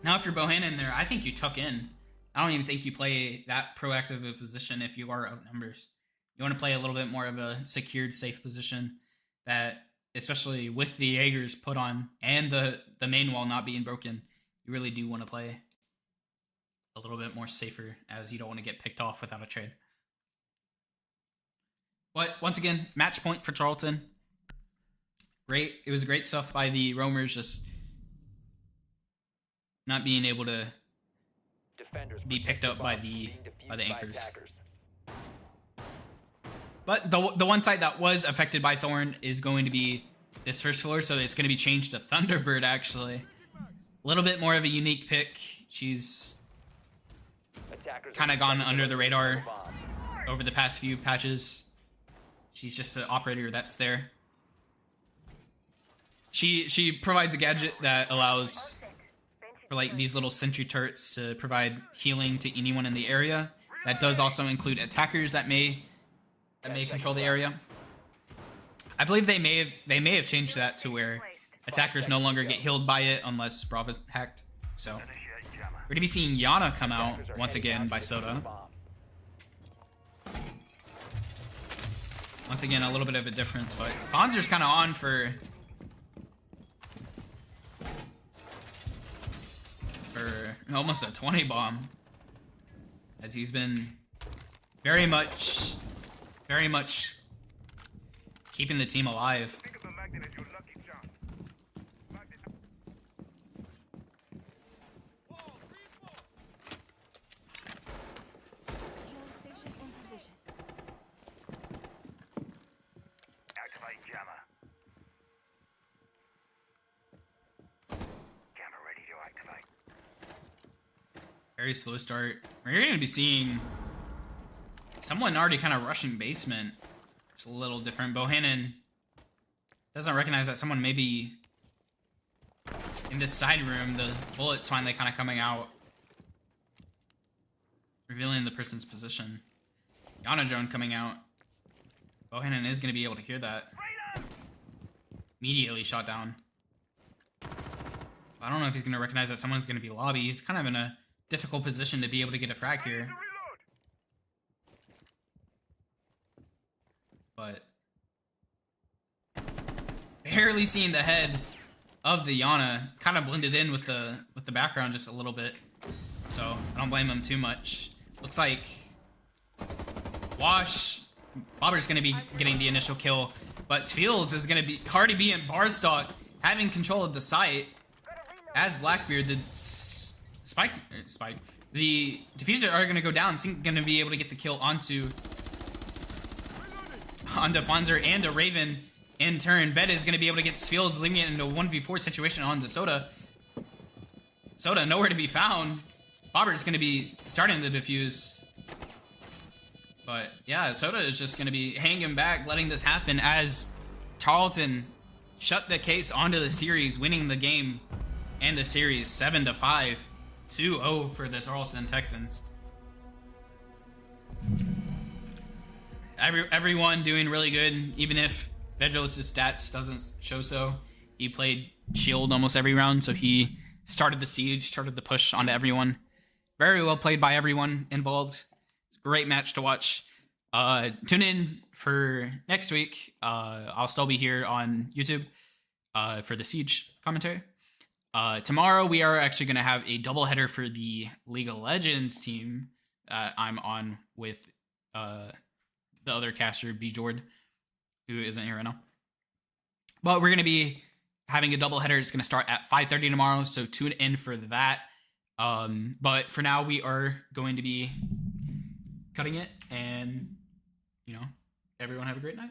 Now if you're Bohannon there, I think you tuck in. I don't even think you play that proactive of a position if you are outnumbers. You want to play a little bit more of a secured, safe position that, especially with the Jaegers put on and the main wall not being broken, you really do want to play a little bit more safer, as you don't want to get picked off without a trade. But once again, match point for Tarleton. Great. It was great stuff by the Roamers, just not being able to be picked up by the anchors. But the one site that was affected by Thorn is going to be this first floor, so it's going to be changed to Thunderbird, actually. A little bit more of a unique pick. She's kind of gone under the radar over the past few patches. She's just an operator that's there. She provides a gadget that allows for like these little sentry turrets to provide healing to anyone in the area. That does also include attackers that may control the area. I believe they may have changed that to where attackers no longer get healed by it unless Bravo hacked. So we're gonna be seeing Yana come out once again by Soda. Once again, a little bit of a difference, but Fonzer's kind of on for almost a 20 bomb, as he's been very much keeping the team alive. Activate jammer. Jammer ready to activate. Very slow start. We're going to be seeing someone already kind of rushing basement. It's a little different. Bohannon doesn't recognize that someone may be in this side room. The bullet's finally kind of coming out, revealing the person's position. Yana drone coming out. Bohannon is going to be able to hear that. Immediately shot down. I don't know if he's going to recognize that someone's going to be lobby. He's kind of in a difficult position to be able to get a frag here. But barely seeing the head of the Yana, kind of blended in with the background just a little bit. So I don't blame him too much. Looks like Bobber's going to be getting the initial kill, but Fields is going to be already be in bar stock, having control of the site as Blackbeard. The diffuser are going to go down. Going to be able to get the kill onto Fonzer and a Raven in turn. Veda is going to be able to get Fields, leaving it into a 1v4 situation onto Soda. Soda nowhere to be found. Bobber is going to be starting the defuse. But yeah, Soda is just going to be hanging back, letting this happen as Tarleton shut the case onto the series, winning the game and the series 7-5, 2-0 for the Tarleton Texans. Everyone doing really good, even if Vegelis' stats doesn't show so. He played shield almost every round, so he started the siege, started the push onto everyone. Very well played by everyone involved. Great match to watch. Tune in for next week. I'll still be here on YouTube for the Siege commentary. Tomorrow we are actually going to have a doubleheader for the League of Legends team that I'm on with the other caster, B. Jord, who isn't here right now. But we're going to be having a doubleheader. It's going to start at 5:30 tomorrow, so tune in for that. But for now, we are going to be cutting it, and everyone have a great night.